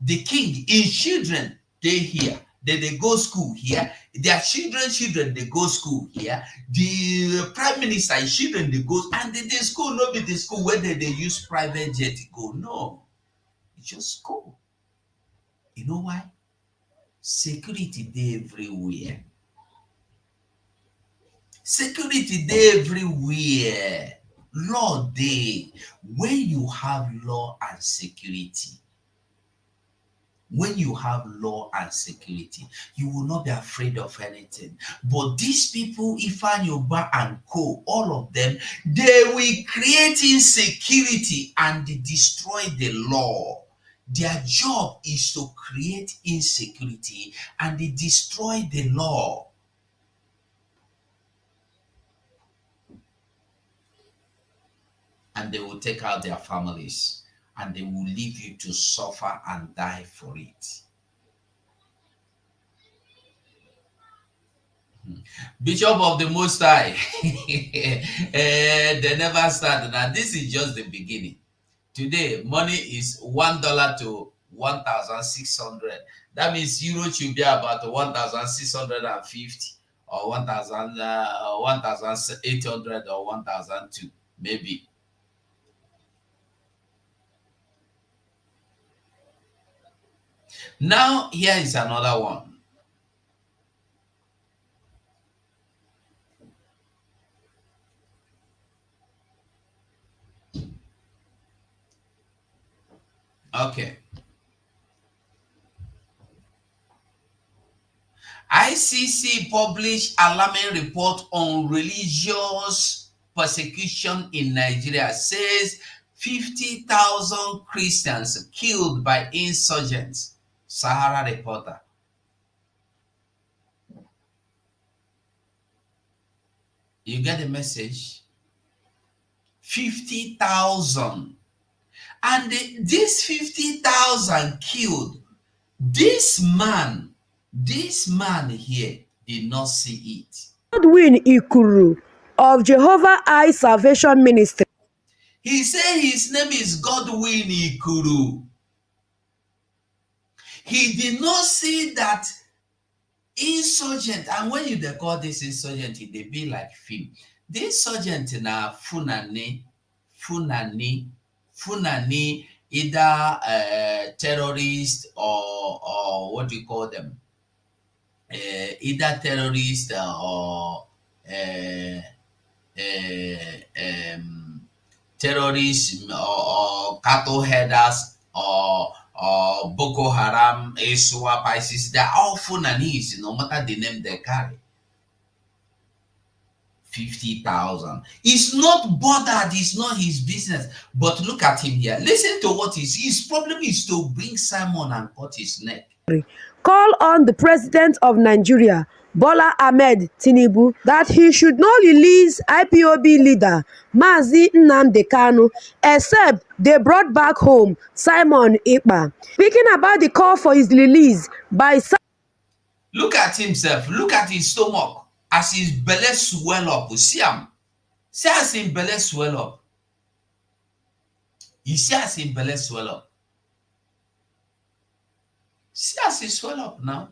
in children, they here. They go school here. Their children, they go school here. The prime minister, children, they go, and the school, not be the school where they use private jet to go. No, it's just school. You know why? Security they everywhere. Security they everywhere. Law day. When you have law and security, when you have law and security, you will not be afraid of anything. But these people, Ifeanyi Ubah and co, all of them, they will create insecurity and destroy the law. Their job is to create insecurity and destroy the law. And they will take out their families and they will leave you to suffer and die for it. Bishop of the Most High. They never started. Now, this is just the beginning. Today, money is $1 to 1,600. That means euro should be about 1,650 or 1,800 or 1,002, maybe. Now, here is another one. Okay. ICC published alarming report on religious persecution in Nigeria. Says 50,000 Christians killed by insurgents. Sahara reporter. You get the message? 50,000. And these 50,000 killed. This man here did not see it. Godwin Ikuru of Jehovah Eye Salvation Ministry. He said his name is Godwin Ikuru. He did not see that insurgent, and when you call this insurgent, they be like film. This insurgent na Funani, either terrorist or what do you call them? Either terrorist or terrorists or cattle headers or Boko Haram, ISWAP, ISIS. They're all Funanis, no matter the name they carry. 50,000. It's not bothered, it's not his business. But look at him here. Listen to what his problem is to bring Simon and cut his neck. Call on the President of Nigeria, Bola Ahmed Tinubu, that he should not release IPOB leader Mazi Nnamdi Kanu except they brought back home Simon Ekpa. Speaking about the call for his release by... Look at himself. Look at his stomach. As his belly swell up. See him. See as his belly swell up. You see as his belly swell up. See as he swell up now.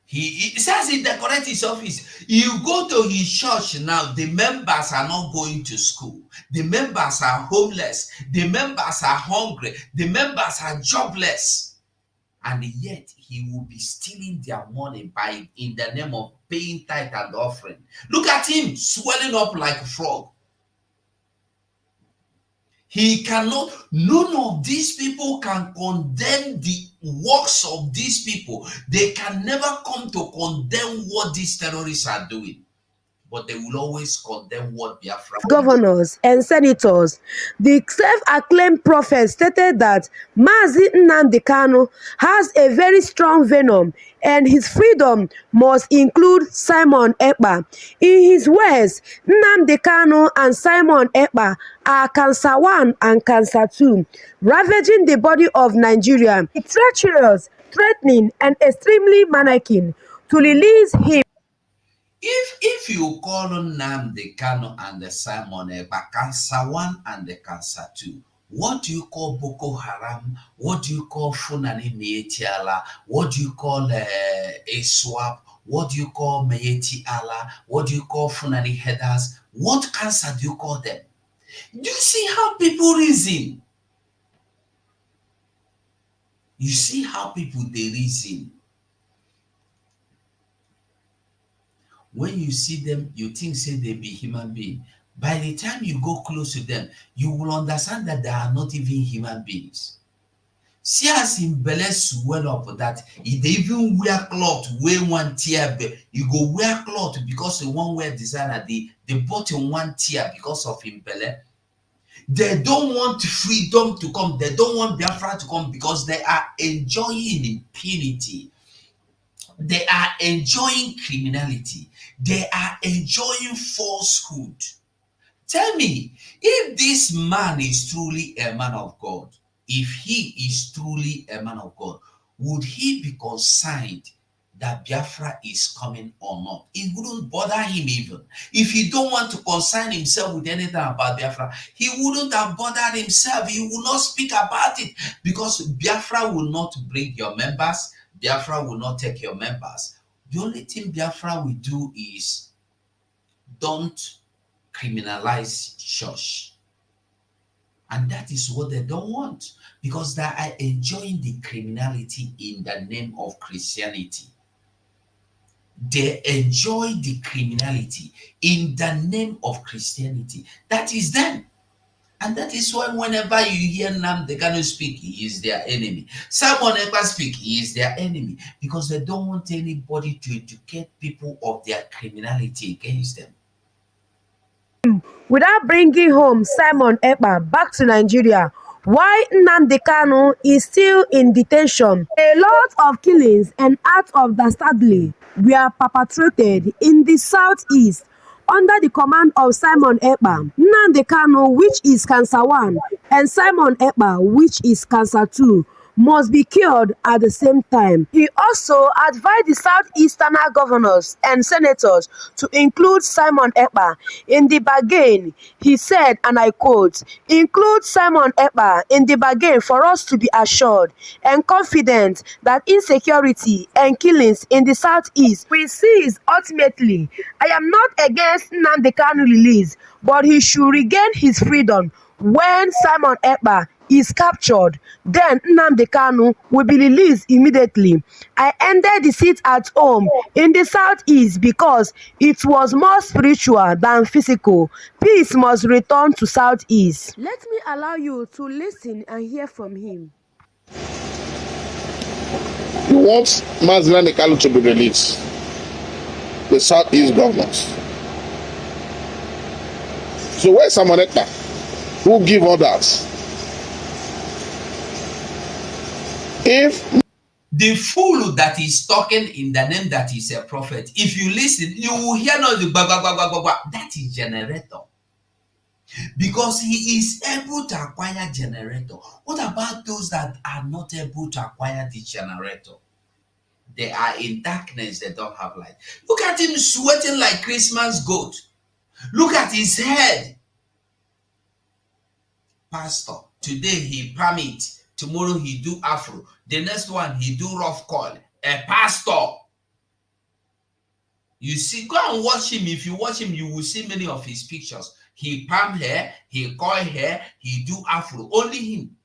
He says he decorates his office. You go to his church now, the members are not going to school. The members are homeless. The members are hungry. The members are jobless. And yet he will be stealing their money in the name of paying tithe and offering. Look at him swelling up like a frog. He cannot, none of these people can condemn the works of these people. They can never come to condemn what these terrorists are doing. But they will always condemn what Biafra. Governors and senators. The self-acclaimed prophet stated that Mazi Nnamdi Kanu has a very strong venom and his freedom must include Simon Ekpa. In his words, Nnamdi Kanu and Simon Ekpa are cancer 1 and cancer 2, ravaging the body of Nigeria. It's treacherous, threatening, and extremely manacling to release him. If you call Nnamdi Kanu and the Simon Ekpa cancer 1 and the cancer 2, what do you call Boko Haram? What do you call Funani Mietiala? What do you call ISWAP? What do you call Mieti Allah? What do you call Funani headers? What cancer do you call them? Do you see how people reason? You see how people they reason. When you see them, you think say they be human being. By the time you go close to them, you will understand that they are not even human beings. See as in belly swell up that if they even wear cloth, wear one tear, you go wear cloth because the one wear designer, they bought in one tear because of him belly. They don't want freedom to come. They don't want Biafra to come because they are enjoying impunity. They are enjoying criminality. They are enjoying falsehood. Tell me, if this man is truly a man of God, if he is truly a man of God, would he be concerned that Biafra is coming or not. It wouldn't bother him even. If he don't want to concern himself with anything about Biafra, he wouldn't have bothered himself. He will not speak about it because Biafra will not bring your members. Biafra will not take your members. The only thing Biafra will do is don't criminalize church. And that is what they don't want because they are enjoying the criminality in the name of Christianity. They enjoy the criminality in the name of Christianity. That is them. And that is why whenever you hear Nnamdi Kanu speak, he is their enemy. Someone ever speak, he is their enemy. Because they don't want anybody to educate people of their criminality against them. Without bringing home Simon Ekpa back to Nigeria, why Nnamdi Kanu is still in detention. A lot of killings and acts of dastardly were perpetrated in the southeast under the command of Simon Ekpa. Nnamdi Kanu, which is Cancer 1, and Simon Ekpa, which is Cancer 2, must be killed at the same time. He also advised the southeastern governors and senators to include Simon Ekpa in the bargain. He said, and I quote, "Include Simon Ekpa in the bargain for us to be assured and confident that insecurity and killings in the southeast will cease ultimately. I am not against Nnamdi Kanu release, but he should regain his freedom when Simon Ekpa is captured. Then Nnamdi Kanu will be released immediately. I ended the sit at home in the southeast because it was more spiritual than physical. Peace must return to southeast." Let me allow you to listen and hear from him. You want Nnamdi Kanu to be released, the southeast governors. So where's Simon Ekpa? Who give orders? If the fool that is talking in the name that is a prophet, if you listen, you will hear no the ba ba ba ba ba ba. That is generator. Because he is able to acquire generator. What about those that are not able to acquire the generator? They are in darkness, they don't have light. Look at him sweating like Christmas goat. Look at his head. Pastor, today he palm it. Tomorrow he do afro. The next one he do rough call. A pastor. You see, go and watch him. If you watch him, you will see many of his pictures. He palm hair, he coil hair, he do afro. Only him.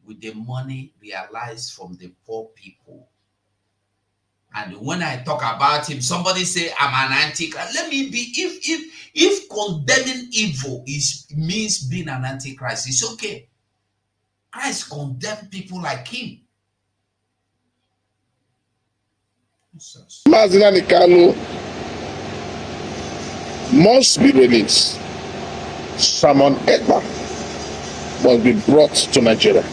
With the money realized from the poor people. And when I talk about him, somebody say I'm an antichrist. Let me be. If condemning evil means being an antichrist, it's okay. Christ condemned people like him. Nnamdi Kanu must be released. Simon Ekpa must be brought to Nigeria.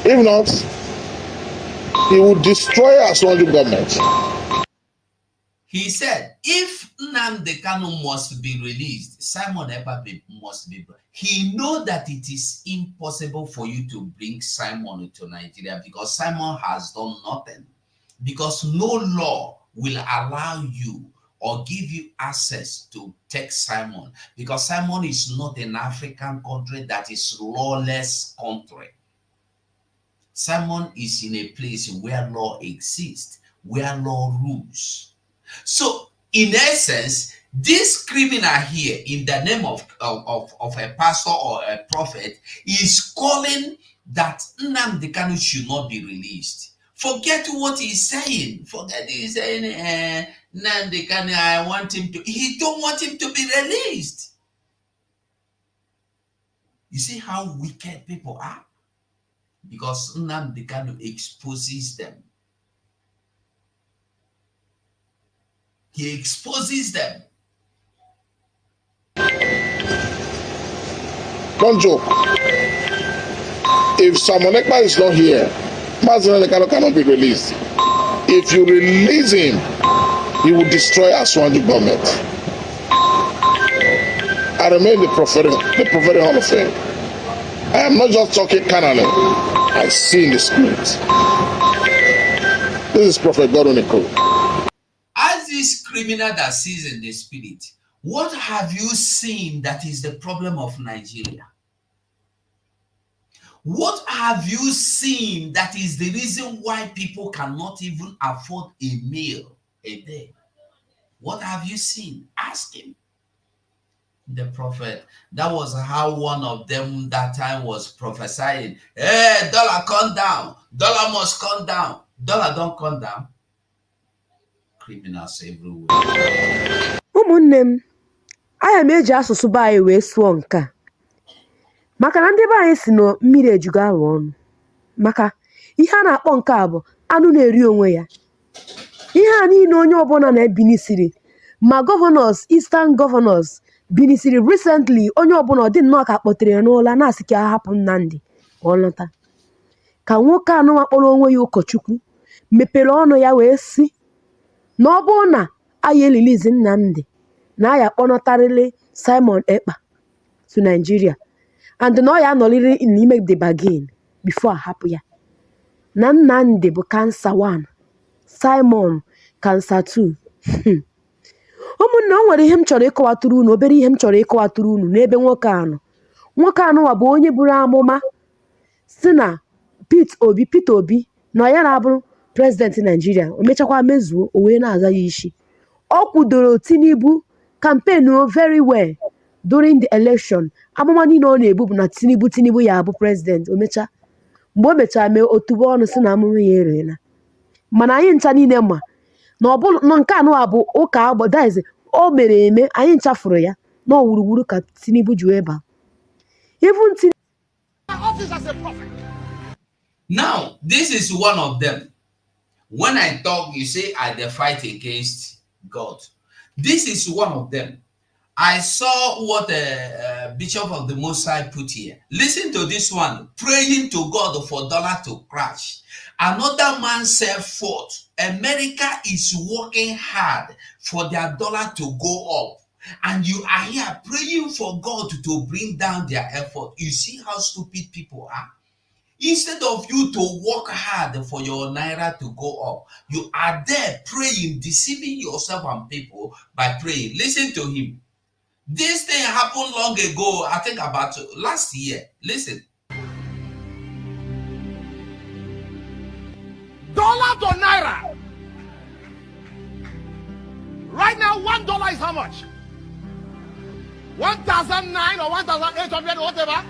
If not, he will destroy our Swansea government. He said, if Nnamdi Kanu must be released, Simon Ekpa must be brought. He knows that it is impossible for you to bring Simon to Nigeria because Simon has done nothing. Because no law will allow you or give you access to take Simon. Because Simon is not an African country that is lawless country. Simon is in a place where law exists, where law rules. So, in essence, this criminal here, in the name of a pastor or a prophet, is calling that Nnamdi Kanu should not be released. Forget what he's saying. Forget he's saying, Nnamdi Kanu, I want him to. He don't want him to be released. You see how wicked people are? Because Nnamdi Kanu exposes them. He exposes them. Don't joke. If Simon Ekpa is not here, Nnamdi Kanu cannot be released. If you release him, he will destroy our Swansea government. I remain the prophetic Hall of Fame. I am not just talking carnally. I see in the spirit. This is Prophet Godoniko. As this criminal that sees in the spirit, what have you seen that is the problem of Nigeria? What have you seen that is the reason why people cannot even afford a meal a day? What have you seen? Ask him. The prophet, that was how one of them that time was prophesying. Hey, dollar come down. Dollar must come down. Dollar don't come down. Criminals everywhere. Ụmụnne m, anya m eji asụsụ be anyị wee sụọ nke a maka na ndị be anyị si na mmiri ejugo arụ ọnụ, maka ihe a na-akpọ nke a bụ anụ na-eri onwe ya. Ihe a niile onye ọbụla na-ebinisiri ma gọvanọs, Eastern gọvanọs binisiri recently, onye ọbụla ọ dị nnọọ ka kpọtere ya n'ụla na-asị ka a hapụ Nnamdi ka ọ lọta. Ka nwoke anụnwa kpọrọ onwe ya ụkọchukwu mepere ọnụ ya wee sị na ọ bụrụ na anyị elilizi Nnamdi na ya kpọnọtarịrị Simon Ekpa to Nigeria and na ọ ya anọrịrị n'ime the bargain before ahapụ ya, na Nnamdi bụ cancer 1, Simon cancer 2. Ụmụnne, o nwere ihe m chọrọ ịkọwatụrụ unu, obere ihe m chọrọ ịkọwatụrụ unu n'ebe nwoke anụnwa bụ onye buru amụma si na Peter Obi na ya na-abụrụ prezidenti Nigeria, o mechakwa mezuo, o wee na-aza ya isi. Ọ kwudoro Tinubu campaign very well during the election. Amụma niile ọ na-ebu bụ na Tinubu ya abụ prezidenti. Mgbe o mechara mee otugbo ọnụ si na amụma ya erela. Mana anyị ncha niile ma na ọ bụ na nke anụwa bụ ụka agbadaeze o mere eme, anyị nchafuru ya na ọ wuruwuru ka Tinubu ji wee baa. Even office as a prophet. Now, this is one of them. When I talk, you say I fight against God. This is one of them. I saw what the Bishop of the Most High put here. Listen to this one. Praying to God for dollar to crash. Another man set forth. America is working hard for their dollar to go up. And you are here praying for God to bring down their effort. You see how stupid people are? Instead of you to work hard for your naira to go up, you are there praying, deceiving yourself and people by praying. Listen to him. This thing happened long ago, I think about last year. Listen. Dollar to naira. Right now, $1 is how much? 1,009 or 1,800 or whatever.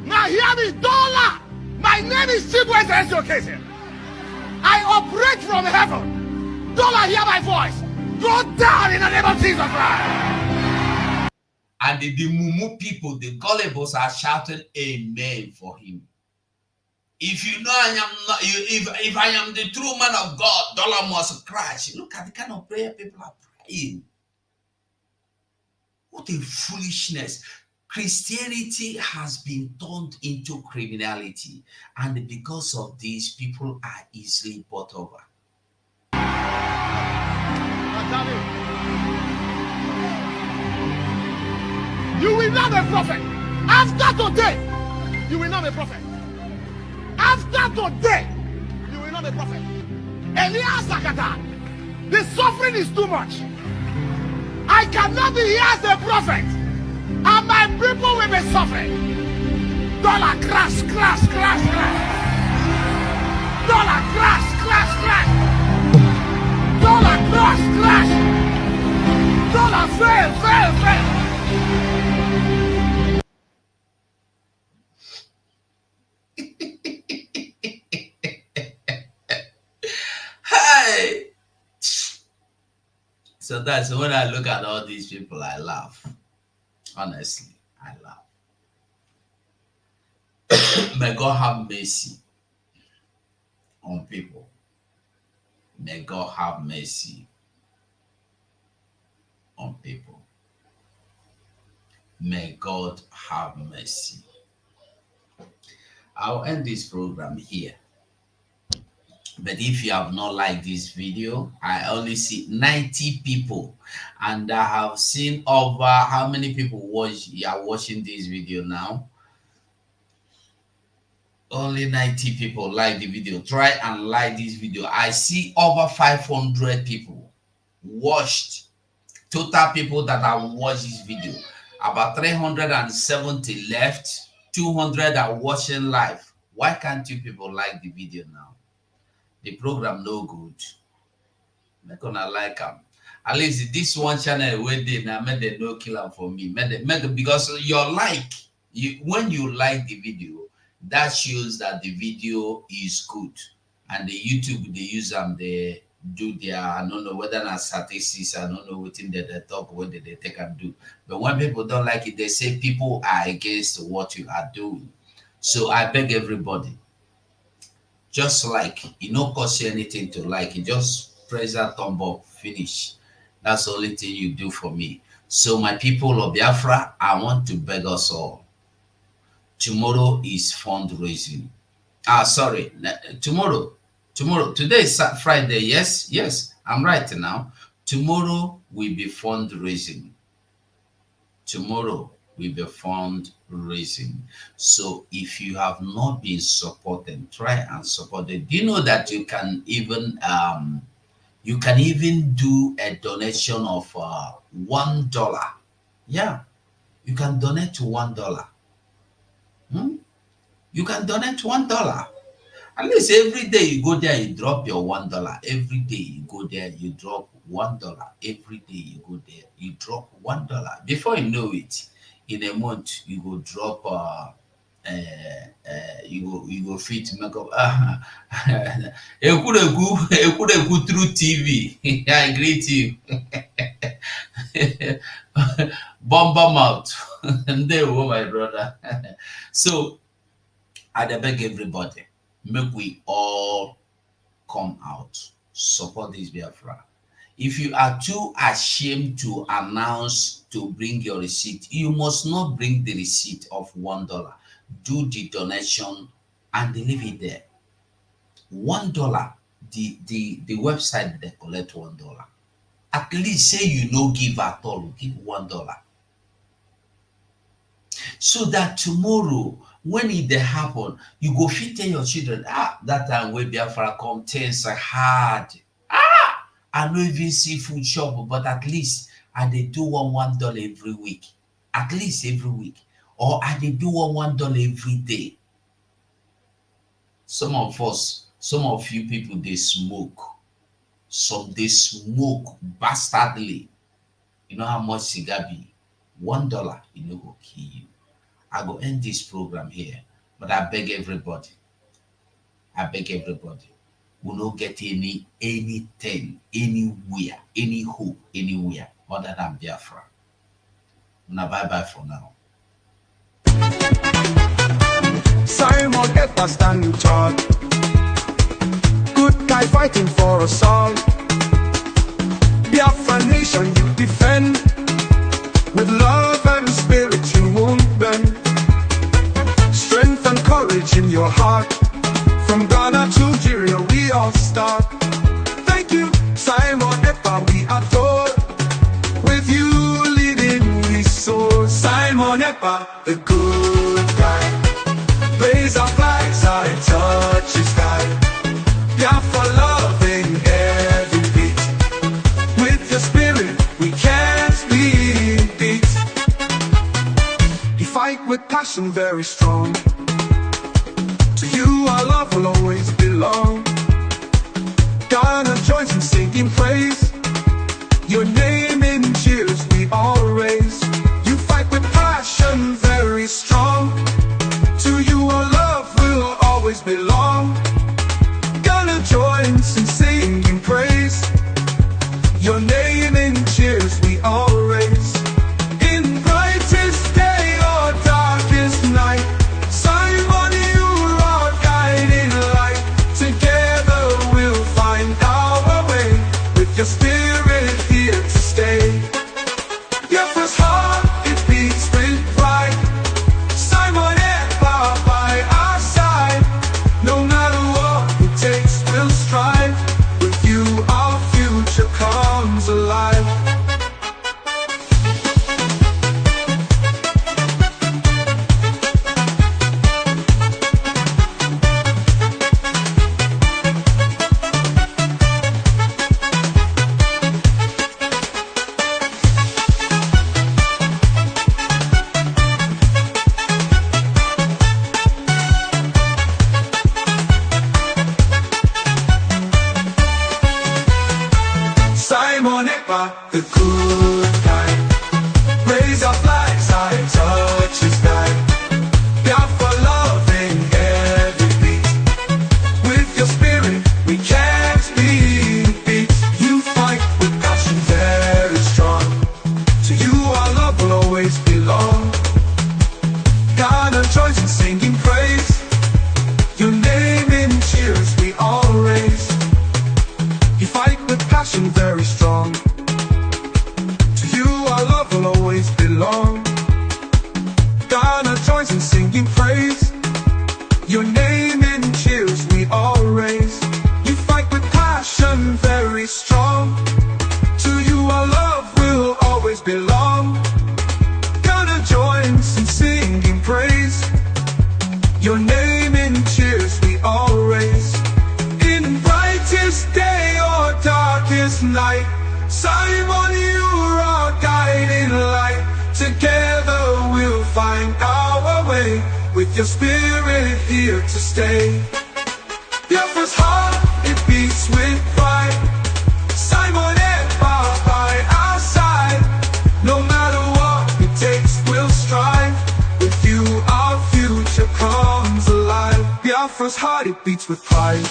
Now hear me, dollar. My name is Chibweze Ezokese. I operate from heaven. Dollar, hear my voice. Go down in the name of Jesus Christ. And the Mumu people, the gullibles, are shouting amen for him. If you know I am not, if I am the true man of God, dollar must crash. Look at the kind of prayer people are praying. What a foolishness. Christianity has been turned into criminality, and because of this, people are easily bought over. You will not be a prophet. After today, you will not be a prophet. After today, you will not be a prophet. Elias Zakata, the suffering is too much. I cannot be here as a prophet, and my people will be suffering. Dollar crash, crash, crash, crash. Dollar crash, crash, crash. Dollar crash, crash. Dollar fail, fail, fail. Hey! So that's when I look at all these people, I laugh. Honestly, I laugh. May God have mercy on people. May God have mercy on people. May God have mercy. I'll end this program here. But if you have not liked this video, I only see 90 people, and I have seen over how many people are watching this video now. Only 90 people like the video. Try and like this video. I see over 500 people watched. Total people that have watched this video. About 370 left. 200 are watching live. Why can't you people like the video now? The program no good. I'm gonna like them. At least this one channel where they now made the no killer for me. Because your like, when you like the video, that shows that the video is good. And the YouTube, they use them, they do their, I don't know whether not statistics, I don't know what in they talk, what they take and do. But when people don't like it, they say people are against what you are doing. So I beg everybody, just like, it don't cost you anything to like it, just press that thumb up, finish. That's the only thing you do for me. So my people of Biafra, I want to beg us all. Tomorrow is fundraising. Sorry, tomorrow. Today is Friday. Yes, I'm right now. Tomorrow will be fundraising. Tomorrow will be fundraising. So if you have not been supported, try and support it. Do you know that you can even do a donation of $1? Yeah, you can donate to $1. You can donate $1. At least every day you go there, you drop your $1. Every day you go there, you drop $1. Every day you go there, you drop $1. Before you know it, in a month you go drop you go fit make up it could go through TV. I greet you. Bomber mouth. And there were my brother. So I beg everybody, make we all come out, support this Biafra. If you are too ashamed to announce to bring your receipt, you must not bring the receipt of $1. Do the donation and leave it there. $1. The website they collect $1. At least say you no give at all, give $1. So that tomorrow, when it happen, you go fit tell your children, that time when Biafra come, things are hard. I no even see food shop, but at least I dey do $1 every week. At least every week. Or I dey do $1 every day. Some of you people, they smoke. Some they smoke bastardly. You know how much cigar be? $1, you know, go kill you. I go end this program here, but I beg everybody. We don't get anything, anywhere, any hope, anywhere other than Biafra. Now bye for now. Simon Ekpa stand in charge. Good guy fighting for us all. Biafra nation you defend. With love and spirit you won't bend. Strength and courage in your heart. From Ghana to Nigeria we all start. Thank you Simon Ekpa, we adore. With you leading we soar. Simon Ekpa, the good guy. Raise our flags, I touch the sky. Biafra loving every beat. With your spirit we can't be beat. You fight with passion very strong. To you our love will always belong. Ghana joins in singing praise. Your name in cheers we all raise. You fight with passion very strong. To you our love will always belong. Ghana joins in singing praise. Your name in cheers we all raise. In brightest day or darkest night, Simon you are guiding light. Together we'll find our way. With your spirit here to stay. Biafra's heart, it beats with pride. joins in singing praise. Your name in cheers we all raise. You fight with passion very strong. To you our love will always belong. Ghana joins in singing praise. Your name in cheers we all raise. You fight with passion very strong. To you our love will always belong. Ghana joins in singing praise. Your name in cheers we all raise. In brightest day or darkest night, Simon, you're our guiding light. Together we'll find our way, with your spirit here to stay. Biafra's heart, it beats with pride. Simon Ekpa by our side. No matter what it takes, we'll strive. With you our future comes alive. Biafra's heart, it beats with pride.